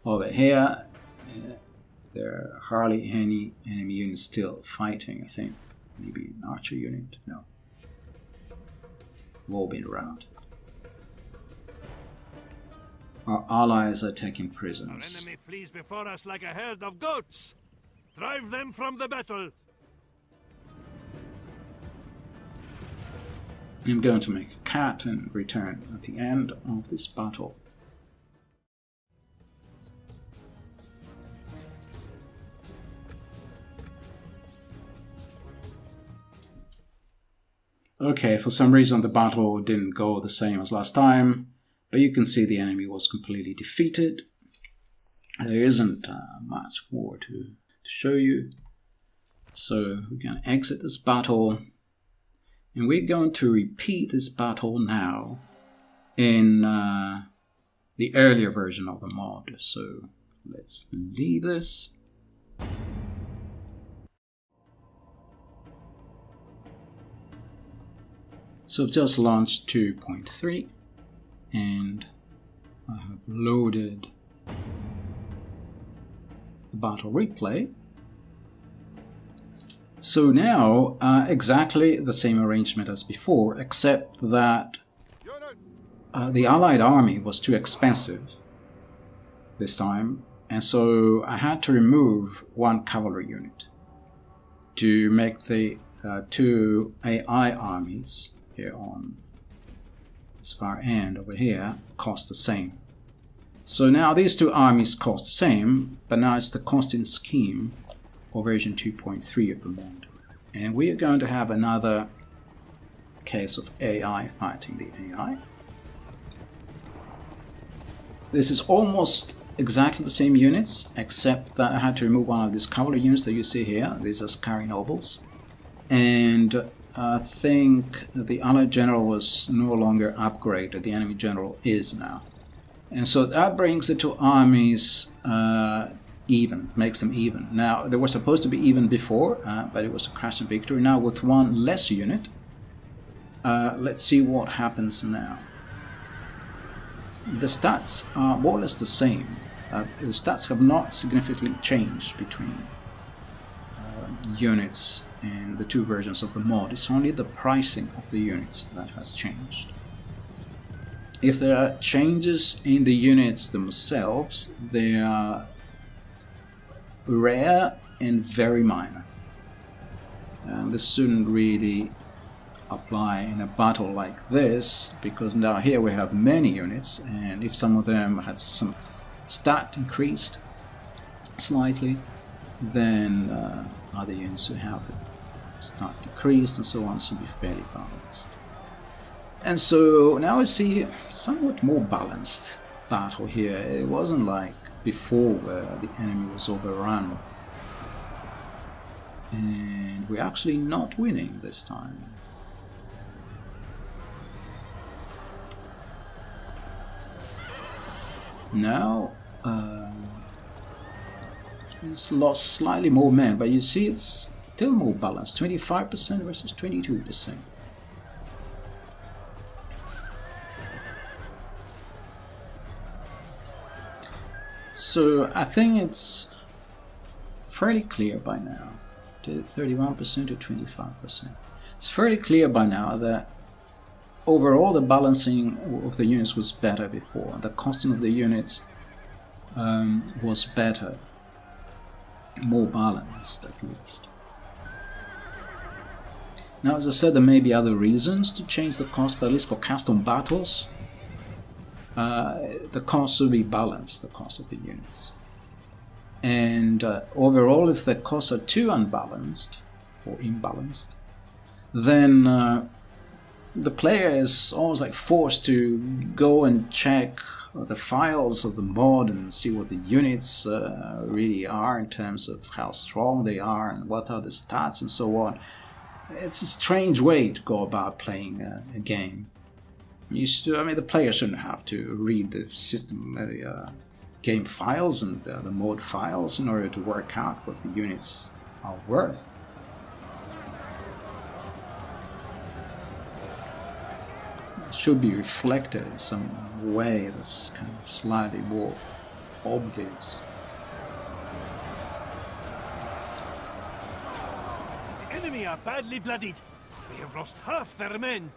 Over here, there are hardly any enemy units still fighting, I think. Maybe an archer unit? No. They've all been around. Our allies are taking prisoners. Our enemy flees before us like a herd of goats. Drive them from the battle. I'm going to make a cut and return at the end of this battle. Okay, for some reason the battle didn't go the same as last time, but you can see the enemy was completely defeated. There isn't much more to show you. So we're going to exit this battle, and we're going to repeat this battle now in the earlier version of the mod. So let's leave this. So I've just launched 2.3 and I have loaded the battle replay. So now exactly the same arrangement as before, except that the Allied army was too expensive this time, and so I had to remove one cavalry unit to make the two AI armies here on this far end over here cost the same. So now these two armies cost the same, but now it's the costing scheme for version 2.3 of the mod. And we are going to have another case of AI fighting the AI. This is almost exactly the same units, except that I had to remove one of these cavalry units that you see here. These are Scary Nobles. And I think the Allied general was no longer upgraded. The enemy general is now. And so that brings the two armies even, makes them even. Now, they were supposed to be even before, but it was a crash and victory. Now, with one less unit, let's see what happens now. The stats are more or less the same. The stats have not significantly changed between units in the two versions of the mod. It's only the pricing of the units that has changed. If there are changes in the units themselves, they are rare and very minor. This shouldn't really apply in a battle like this, because now here we have many units, and if some of them had some stat increased slightly, then other units who have the stat decreased and so on should be fairly balanced. And so now we see somewhat more balanced battle here. It wasn't like before where the enemy was overrun, and we're actually not winning this time. Now it's lost slightly more men, but you see it's still more balanced, 25% versus 22%. So I think it's fairly clear by now, to 31% to 25%. It's fairly clear by now that overall the balancing of the units was better before. The costing of the units was better, more balanced at least. Now, as I said, there may be other reasons to change the cost, but at least for custom battles, the cost will be balanced, the cost of the units. And overall, if the costs are too unbalanced or imbalanced, then the player is almost like forced to go and check the files of the mod and see what the units really are in terms of how strong they are and what are the stats and so on. It's a strange way to go about playing a game. The player shouldn't have to read the system, game files and the mod files in order to work out what the units are worth. It should be reflected in some way that's kind of slightly more obvious. The enemy are badly bloodied. We have lost half their men.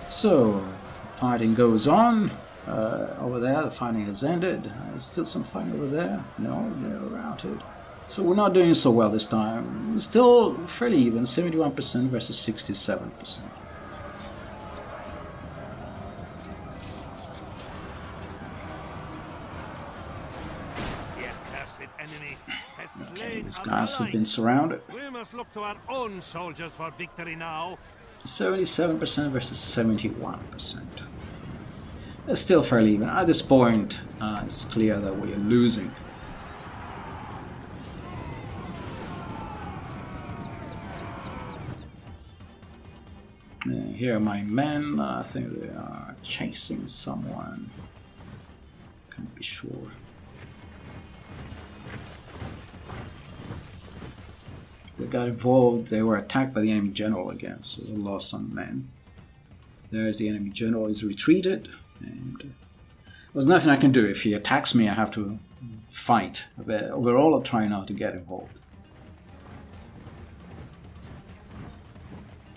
So, the fighting goes on. Over there, the fighting has ended. There's still some fighting over there. No, they're routed. So we're not doing so well this time. Still fairly even, 71% versus 67%. Okay, these guys have been surrounded. We must look to our own soldiers for victory now. 77% versus 71%. It's still fairly even. At this point, it's clear that we are losing. Here are my men. I think they are chasing someone. Can't be sure. They got involved. They were attacked by the enemy general again, so they lost some men. There's the enemy general. He's retreated, and there's nothing I can do. If he attacks me, I have to fight. But overall, I'll try not to get involved.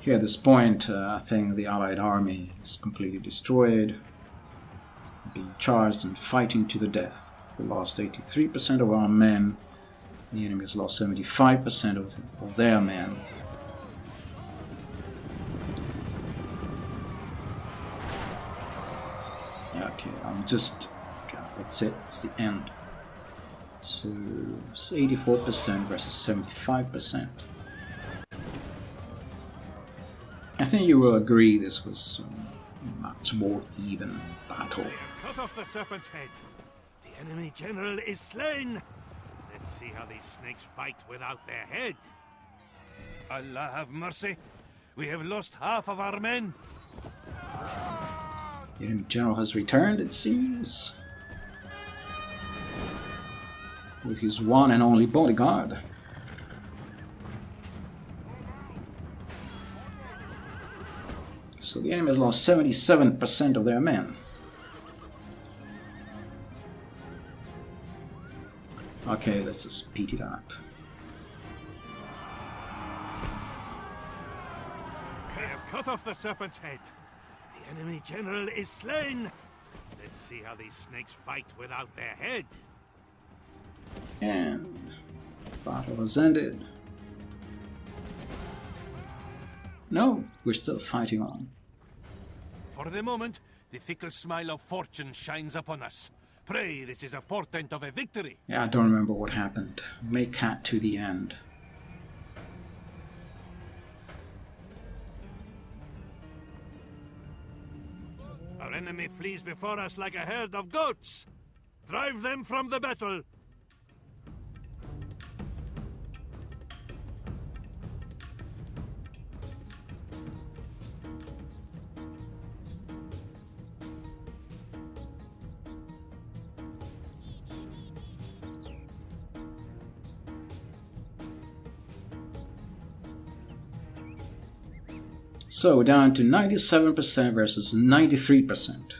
Here at this point, I think the Allied army is completely destroyed, being charged and fighting to the death. We lost 83% of our men. The enemy has lost 75% of their men. Okay, that's it, it's the end. So it's 84% versus 75%. I think you will agree this was a much more even battle. They have cut off the serpent's head. The enemy general is slain. Let's see how these snakes fight without their head. Allah have mercy. We have lost half of our men. The enemy general has returned, it seems, with his one and only bodyguard. So the enemy has lost 77% of their men. Okay, let's just speed it up. They have cut off the serpent's head. The enemy general is slain. Let's see how these snakes fight without their head. And battle has ended. No, we're still fighting on. For the moment, the fickle smile of fortune shines upon us. Pray, this is a portent of a victory. Yeah, I don't remember what happened. Make cat to the end. Our enemy flees before us like a herd of goats. Drive them from the battle. So down to 97% versus 93%.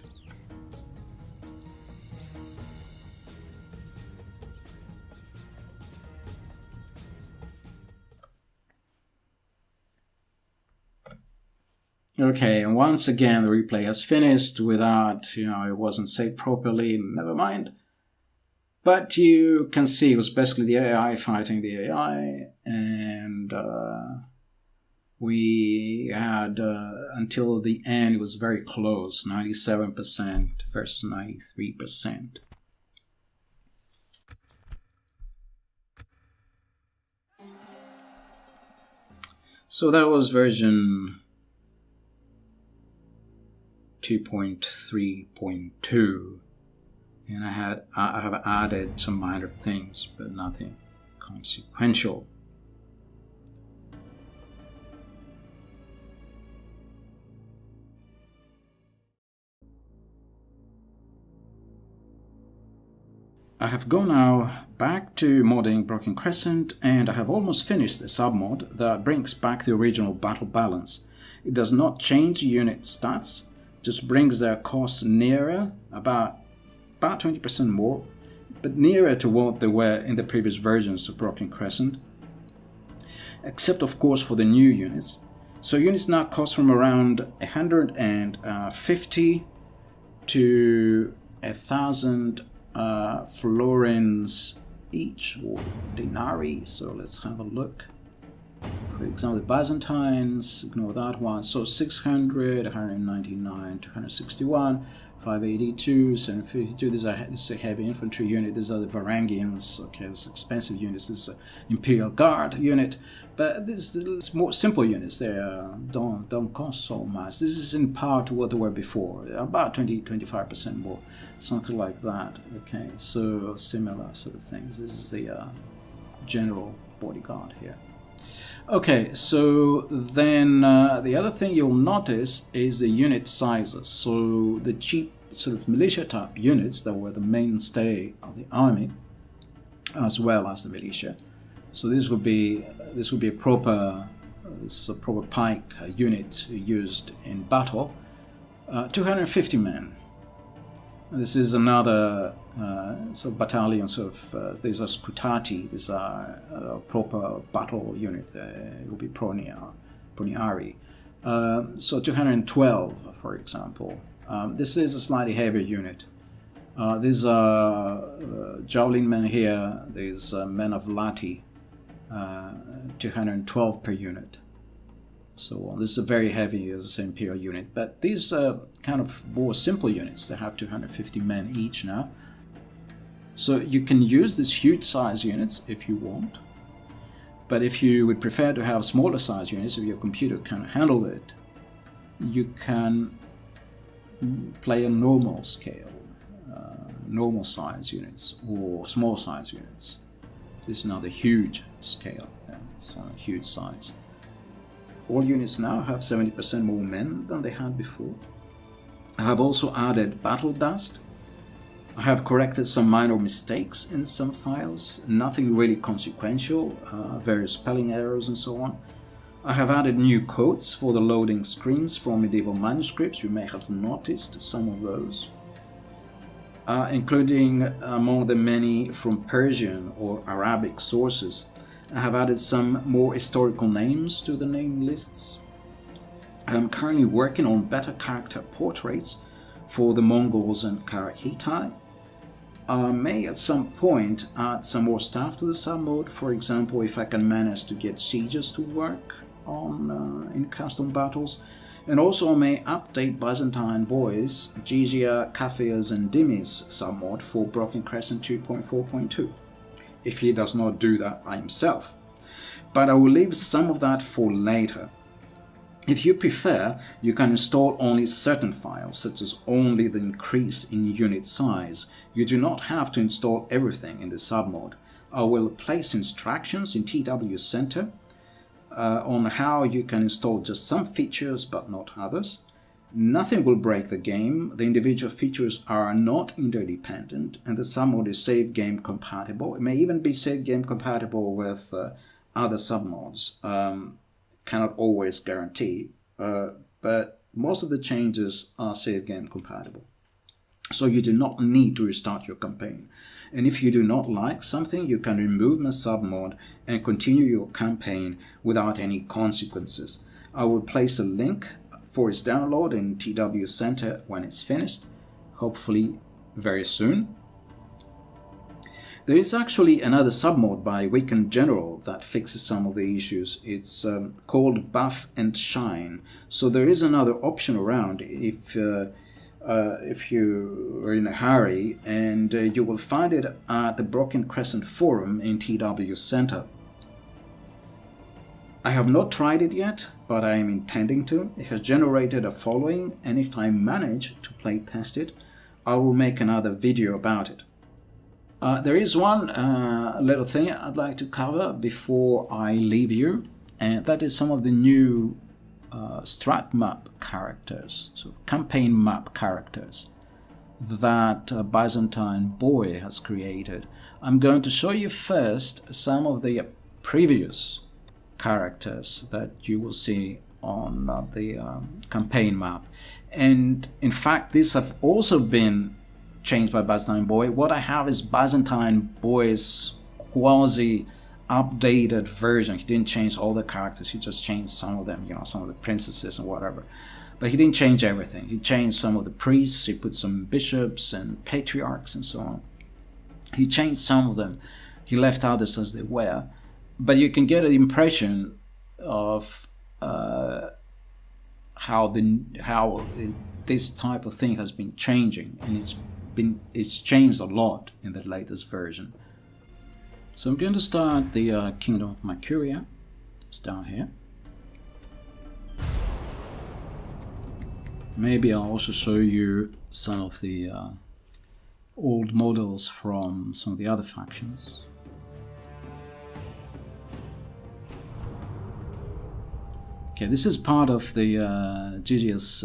Okay, and once again the replay has finished without, it wasn't saved properly, never mind. But you can see it was basically the AI fighting the AI, and we had, until the end, it was very close, 97% versus 93%. So that was version 2.3.2, and I have added some minor things, but nothing consequential. I have gone now back to modding Broken Crescent, and I have almost finished the submod that brings back the original battle balance. It does not change unit stats, just brings their costs nearer, about 20% more, but nearer to what they were in the previous versions of Broken Crescent, except of course for the new units. So units now cost from around 150 to 1,000 florins each, or denarii. So let's have a look. For example, the Byzantines, ignore that one. So 600, 199, 261, 582, 752. This is a heavy infantry unit. These are the Varangians. Okay, this is expensive units. This is an Imperial Guard unit. But this is more simple units. They don't cost so much. This is in par to what they were before. About 20-25% more, something like that. Okay, so similar sort of things. This is the general bodyguard here. Okay, so then the other thing you'll notice is the unit sizes. So the cheap sort of militia type units that were the mainstay of the army, as well as the militia. So this would be a proper pike unit used in battle. 250 men. This is another sort of battalion, these are scutati, these are a proper battle unit, it will be proniari. So 212, for example. This is a slightly heavier unit. These are javelin men here, these men of Lati, 212 per unit. So this is a very heavy, as I say, Imperial unit. But these kind of more simple units, they have 250 men each now. So you can use these huge size units if you want. But if you would prefer to have smaller size units, if your computer can handle it, you can play a normal scale, normal size units or small size units. This is now the huge scale, so a huge size. All units now have 70% more men than they had before. I have also added battle dust. I have corrected some minor mistakes in some files, nothing really consequential, various spelling errors and so on. I have added new codes for the loading screens from medieval manuscripts. You may have noticed some of those, including among the many from Persian or Arabic sources. I have added some more historical names to the name lists. I'm currently working on better character portraits for the Mongols and Karahitai. may at some point add some more stuff to the submod. For example, if I can manage to get sieges to work on in custom battles. And also I may update Byzantine Boys, Gizia, Kafirs and Dimis submod for Broken Crescent 2.4.2, if he does not do that by himself. But I will leave some of that for later. If you prefer, you can install only certain files, such as only the increase in unit size. You do not have to install everything in the submod. I will place instructions in TW Center on how you can install just some features but not others. Nothing will break the game. The individual features are not interdependent, and the submod is save game compatible. It may even be save game compatible with other submods. Cannot always guarantee, but most of the changes are save game compatible. So you do not need to restart your campaign. And if you do not like something, you can remove the submod and continue your campaign without any consequences. I will place a link for its download in TW Center when it's finished, hopefully very soon. There is actually another submod by Weekend General that fixes some of the issues. It's called Buff and Shine. So there is another option around if you are in a hurry, and you will find it at the Broken Crescent forum in TW Center. I have not tried it yet, but I am intending to. It has generated a following, and if I manage to play test it, I will make another video about it. There is one little thing I'd like to cover before I leave you, and that is some of the new stratmap characters, so campaign map characters that Byzantine Boy has created. I'm going to show you first some of the previous characters that you will see on the campaign map, and in fact these have also been changed by Byzantine Boy. What I have is Byzantine Boy's quasi updated version. He didn't change all the characters, he just changed some of them, you know, some of the princesses and whatever. But he didn't change everything. He changed some of the priests, he put some bishops and patriarchs and so on. He changed some of them, he left others as they were. But you can get an impression of how this type of thing has been changing, and it's changed a lot in the latest version. So I'm going to start the Kingdom of Mercuria. It's down here. Maybe I'll also show you some of the old models from some of the other factions. Okay, this is part of the Gigia's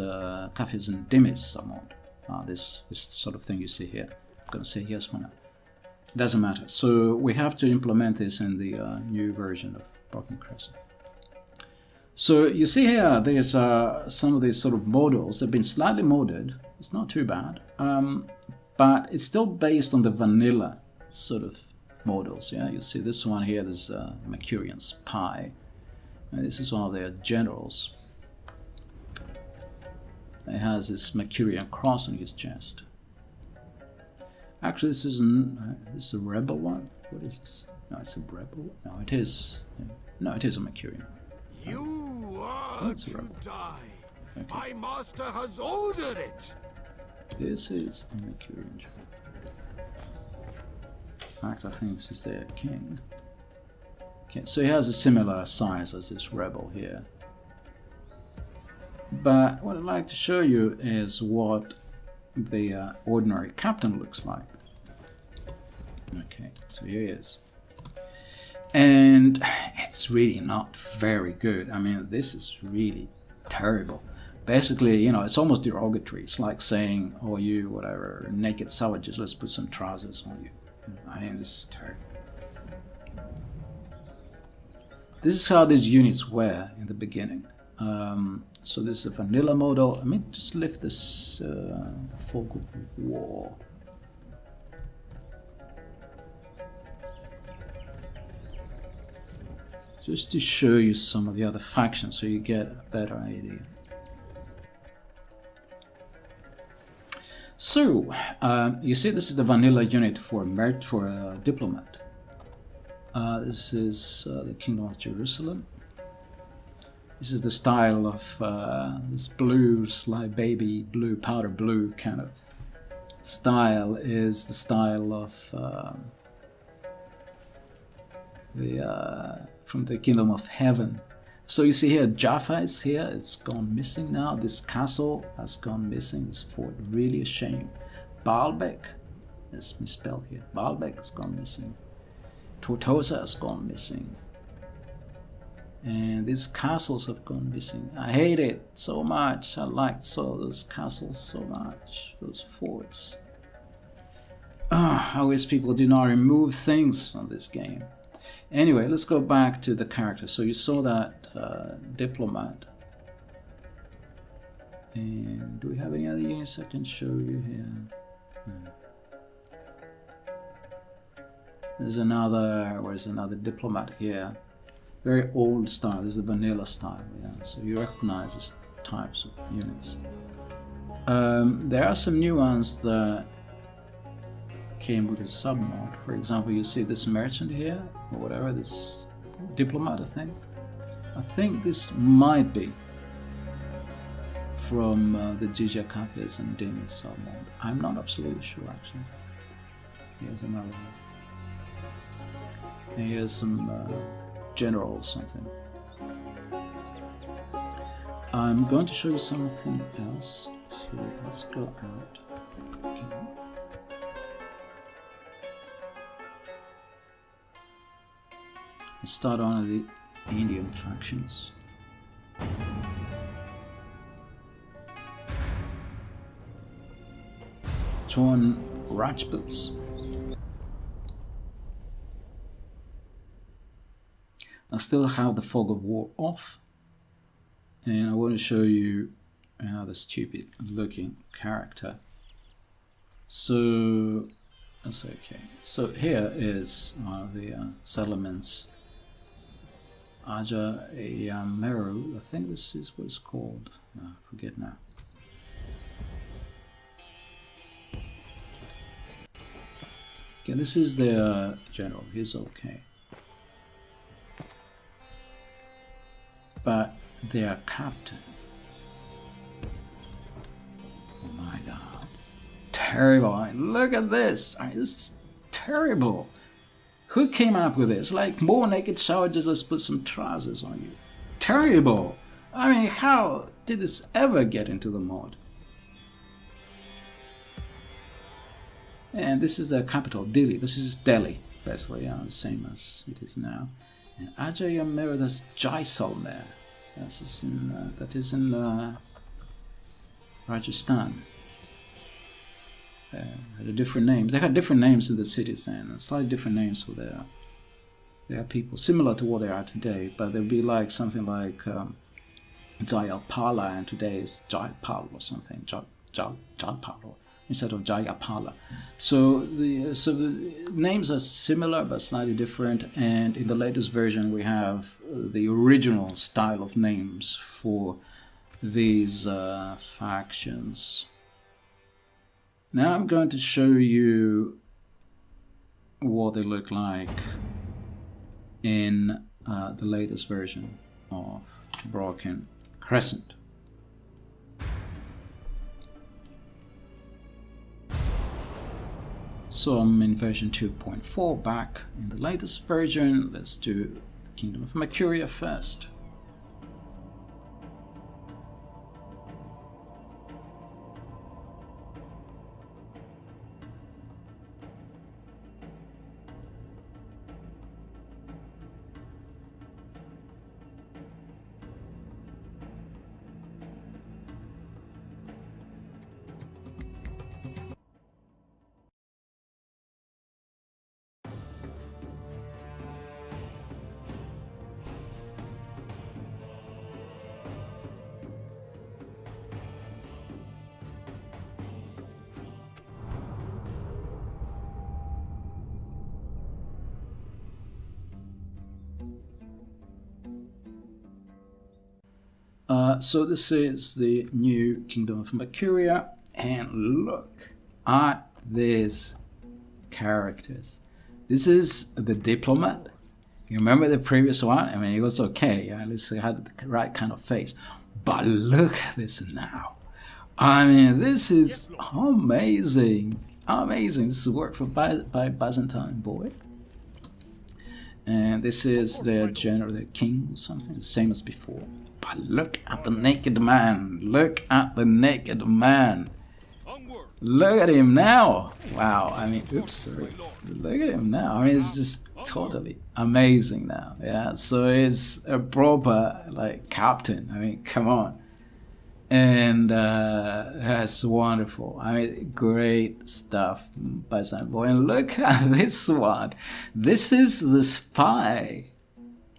Kafirs and Dimis submod. This sort of thing you see here. I'm going to say yes for now. It doesn't matter. So we have to implement this in the new version of Broken Crescent. So you see here, there's some of these sort of models. They've been slightly modded. It's not too bad, but it's still based on the vanilla sort of models. Yeah, you see this one here. There's Mercurian Spy. And this is one of their generals. It has this Mercurian cross on his chest. Actually, this is a rebel one. What is this? No, it's a rebel. No, it is. No, it is a Mercurian. You are to die. Okay. My master has ordered it. This is a Mercurian. In fact, I think this is their king. Okay, so he has a similar size as this rebel here. But what I'd like to show you is what the ordinary captain looks like. Okay, so here he is. And it's really not very good. I mean, this is really terrible. Basically, you know, it's almost derogatory. It's like saying, oh, you, whatever, naked savages, let's put some trousers on you. I think this is terrible. This is how these units were in the beginning. So this is a vanilla model. Let me just lift this fog of war. Just to show you some of the other factions so you get a better idea. So, you see this is the vanilla unit for a diplomat. This is the Kingdom of Jerusalem. This is the style of this blue, slight baby blue, powder blue kind of style is the style of from the Kingdom of Heaven. So you see here, Jaffa is here. It's gone missing now. This castle has gone missing. This fort, really a shame. Baalbek is misspelled here. Baalbek has gone missing. Tortosa has gone missing. And these castles have gone missing. I hate it so much. I liked those castles so much. Those forts. I wish people do not remove things from this game. Anyway, let's go back to the character. So you saw that diplomat. And do we have any other units I can show you here? There's another, where's another diplomat here? Very old style. This is the vanilla style. Yeah. So you recognize these types of units. There are some new ones that came with a submod. For example, you see this merchant here, or whatever, this diplomat, I think this might be from the Jizya Cafes and Demi submod. I'm not absolutely sure, actually. Here's another one. And here's some general or something. I'm going to show you something else. So let's go out. Okay. Let's start on the Indian factions. Torn Rajputs. I still have the fog of war off, and I want to show you another stupid looking character. So that's okay. So here is one of the settlements. Aja Yameru, I think this is what it's called. I forget now. Okay, this is the general. He's okay. But their captain, oh my god, terrible. I mean, look at this. I mean, this is terrible. Who came up with this? Like, more naked shower, just let's put some trousers on you. Terrible. I mean, how did this ever get into the mod? And this is the capital, Delhi. This is Delhi, basically, yeah, the same as it is now. And Ajayamera, that's Jaisalmer. That is in Rajasthan. Had different names. They had different names in the cities then, and slightly different names for their people, similar to what they are today. But they'll be like something like Jayapala, and today is Jaipal or something. Jaipal instead of Jayapala. So the names are similar but slightly different. And in the latest version, we have the original style of names for these factions. Now I'm going to show you what they look like in the latest version of Broken Crescent. So I'm in version 2.4 back in the latest version. Let's do the Kingdom of Mercuria first. So this is the new Kingdom of Mercuria, And look at these characters. This is the diplomat. You remember the previous one? I mean, it was okay. At least it had the right kind of face. But look at this now. I mean, this is amazing. Amazing. This is work for by Byzantine boy. And this is the general, the king or something, the same as before. But look at the naked man. Look at the naked man. Look at him now. Wow. I mean, oops, sorry. Look at him now. I mean, it's just totally amazing now. Yeah. So he's a proper like captain. I mean, come on. And that's wonderful. I mean, great stuff by Boy. And look at this one. This is the spy.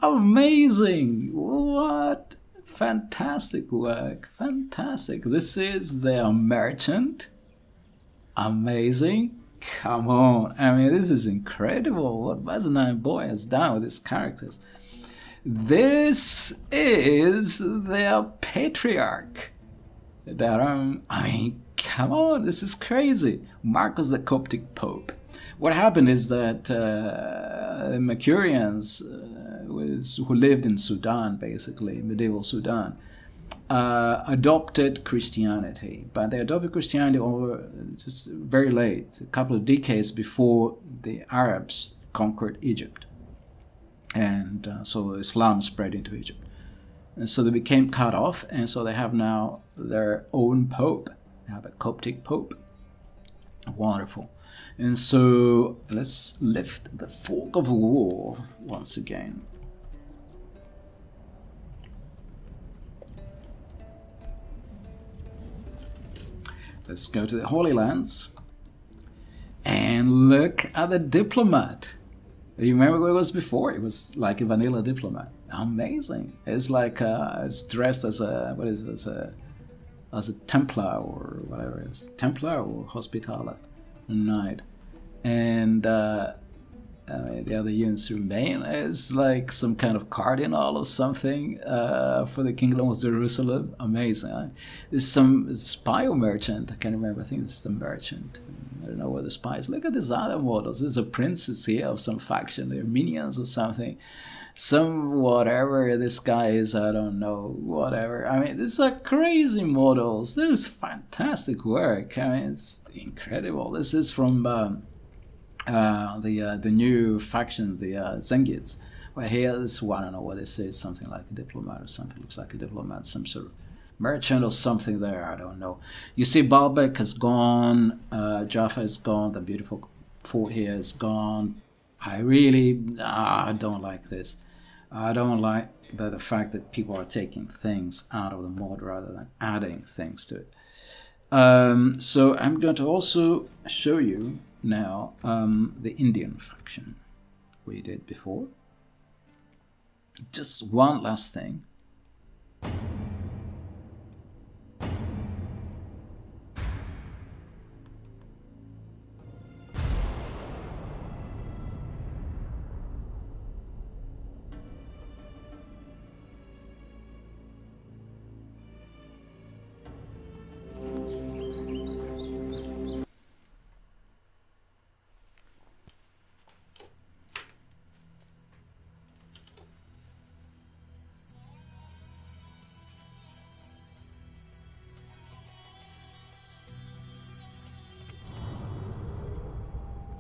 Amazing. What? Fantastic work. Fantastic. This is their merchant. Amazing. Come on. I mean, this is incredible what Byzantine Boy has done with his characters. This is their patriarch. I mean, come on, this is crazy. Marcus the Coptic Pope. What happened is that the Mercurians, who lived in Sudan, basically, medieval Sudan, adopted Christianity. But they adopted Christianity over just very late, a couple of decades before the Arabs conquered Egypt. And so Islam spread into Egypt. And so they became cut off, and so they have now their own pope. They have a Coptic pope. Wonderful. And so let's lift the fog of war once again. Let's go to the Holy Lands and look at the diplomat. You remember what it was before? It was like a vanilla diplomat. Amazing. It's like it's dressed as a what is it? As a Templar or whatever it is. Templar or Hospitaller Knight. And the other units remain as like some kind of cardinal or something for the Kingdom of Jerusalem. Amazing. There's some spy or merchant. I can't remember. I think it's the merchant. I don't know what the spy is. Look at these other models. There's a princess here of some faction. They're minions or something. Some whatever this guy is, I don't know. Whatever. I mean, these are crazy models. This is fantastic work. I mean, it's incredible. This is from the new factions, the Zengids. Well, here this one, I don't know what this is. Something like a diplomat or something. Looks like a diplomat. Some sort of merchant or something there. I don't know. You see, Baalbek has gone. Jaffa is gone. The beautiful fort here is gone. I really I don't like this. I don't like the fact that people are taking things out of the mod rather than adding things to it. So I'm going to also show you now the Indian faction we did before. Just one last thing.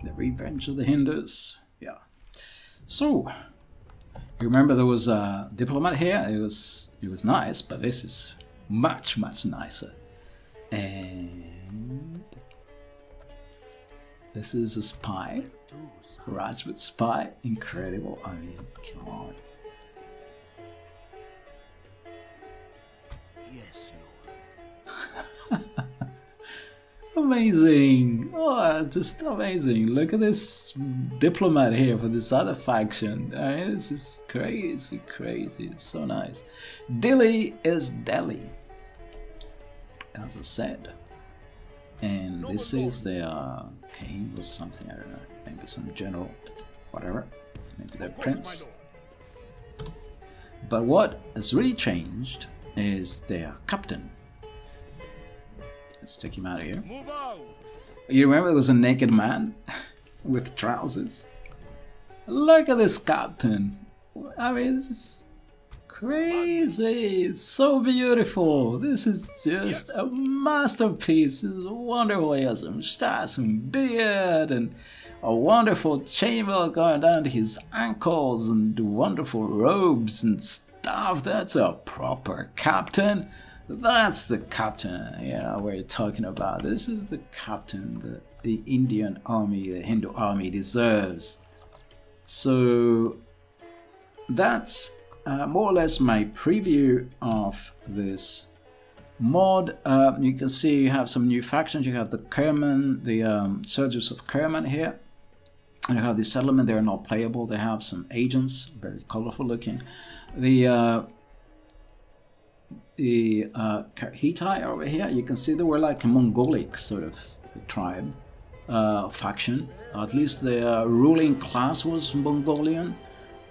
The Revenge of the Hindus. Yeah. So, you remember there was a diplomat here? It was nice, but this is much, much nicer. And this is a spy. Rajput spy. Incredible. I mean, come on. Yes, Lord. Amazing. Oh, just amazing. Look at this diplomat here for this other faction. I mean, this is crazy, crazy. It's so nice. Delhi is Delhi, as I said. And this is their king or something, I don't know. Maybe some general, whatever. Maybe their prince. But what has really changed is their captain. Let's take him out of here. Move out! You remember there was a naked man with trousers? Look at this captain. I mean, this is crazy. It's so beautiful. This is just a masterpiece. It's wonderful. He has some stars and beard and a wonderful chainmail going down to his ankles and wonderful robes and stuff. That's a proper captain. That's the captain, you know, we're talking about. This is the captain that the Indian army, the Hindu army deserves. So that's more or less my preview of this mod. You can see you have some new factions. You have the Kerman, the soldiers of Kerman here. And you have the settlement. They are not playable. They have some agents, very colorful looking. The Hittite over here, you can see they were like a Mongolic sort of tribe, faction. At least the ruling class was Mongolian.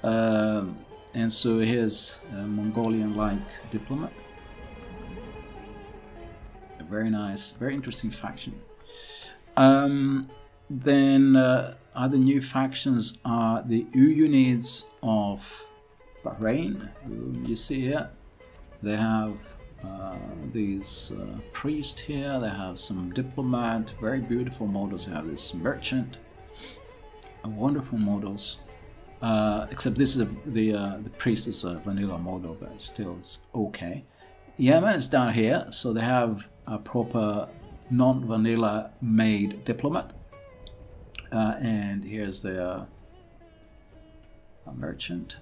And so here's a Mongolian-like diplomat. A very nice, very interesting faction. Then other new factions are the Uyunids of Bahrain, who you see here. They have these priests here, they have some diplomat, very beautiful models. They have this merchant, wonderful models. Except this is the priest is a vanilla model, but still it's okay. Yemen is down here, so they have a proper non-vanilla made diplomat. And here's the merchant.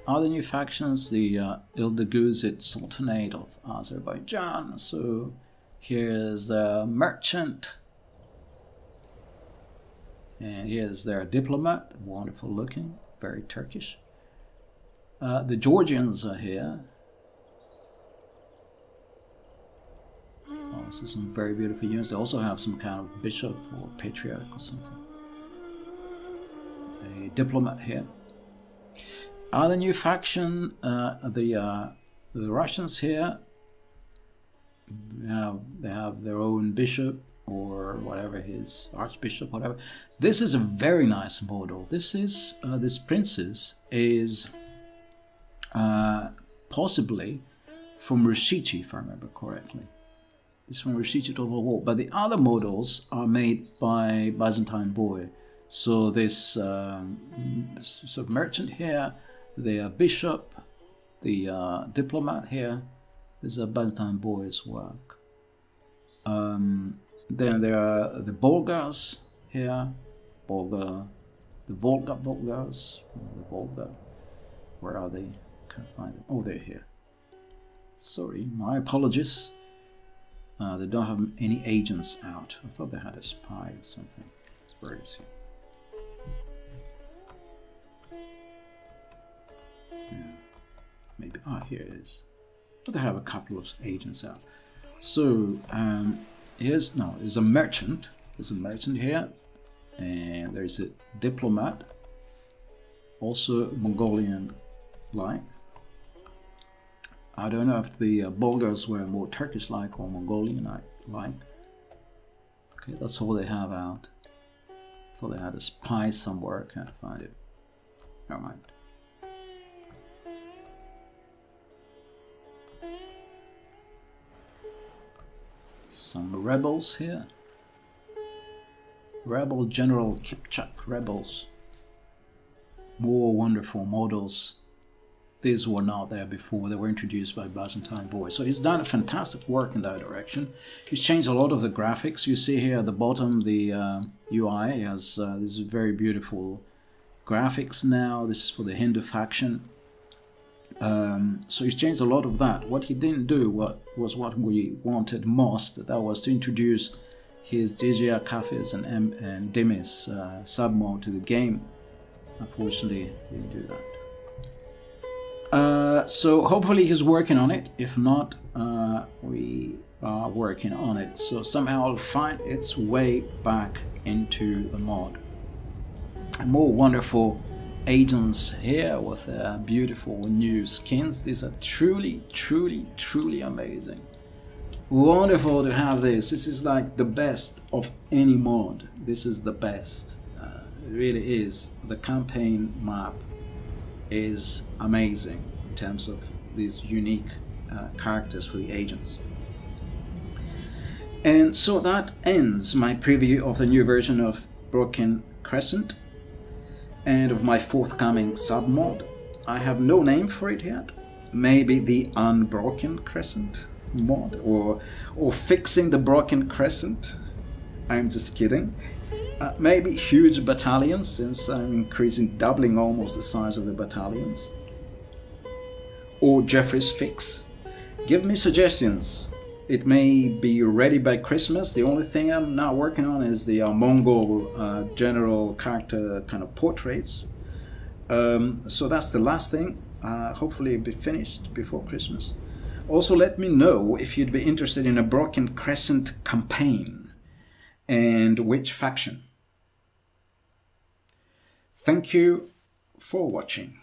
Other new factions, the Ildeguzid Sultanate of Azerbaijan. So here's the merchant. And here's their diplomat, wonderful looking, very Turkish. The Georgians are here. Oh, this is some very beautiful units. They also have some kind of bishop or patriarch or something. A diplomat here. Other new faction, the Russians here. They have their own bishop or whatever, his archbishop, whatever. This is a very nice model. This is this princess is possibly from Rushichi, if I remember correctly. It's from Rushichi Total War, but the other models are made by Byzantine Boy. So this merchant here, the bishop, the diplomat here, is a Byzantine Boy's work. Then there are the Bulgars here, the Volga Bulgars, the Volga. Where are they? Can't find them. Oh, they're here. Sorry, my apologies. They don't have any agents out. I thought they had a spy or something. Where is he? Yeah. Maybe. Here it is. But they have a couple of agents out. So here's a merchant. There's a merchant here, and there's a diplomat, also Mongolian-like. I don't know if the Bulgars were more Turkish-like or Mongolian-like. Okay, that's all they have out. I thought they had a spy somewhere. I can't find it. Never mind. Some rebels here. Rebel General Kipchak rebels. More wonderful models. These were not there before. They were introduced by Byzantine Boy. So he's done a fantastic work in that direction. He's changed a lot of the graphics. You see here at the bottom, the UI has this very beautiful graphics now. This is for the Hindu faction. So he's changed a lot of that. What he didn't do was what we wanted most. That was to introduce his Jizya Kafis and Demis submod to the game. Unfortunately, he didn't do that. So hopefully he's working on it. If not, we are working on it. So somehow it'll find its way back into the mod. More wonderful agents here with beautiful new skins. These are truly, truly, truly amazing. Wonderful to have this. This is like the best of any mod. This is the best. It really is. The campaign map is amazing in terms of these unique characters for the agents. And so that ends my preview of the new version of Broken Crescent and of my forthcoming submod. I have no name for it yet. Maybe the Unbroken Crescent mod, or fixing the Broken Crescent. I'm just kidding. Maybe huge battalions, since I'm doubling almost the size of the battalions. Or Jeffrey's fix. Give me suggestions. It may be ready by Christmas. The only thing I'm now working on is the Mongol general character kind of portraits. So that's the last thing. Hopefully it'll be finished before Christmas. Also, let me know if you'd be interested in a Broken Crescent campaign and which faction. Thank you for watching.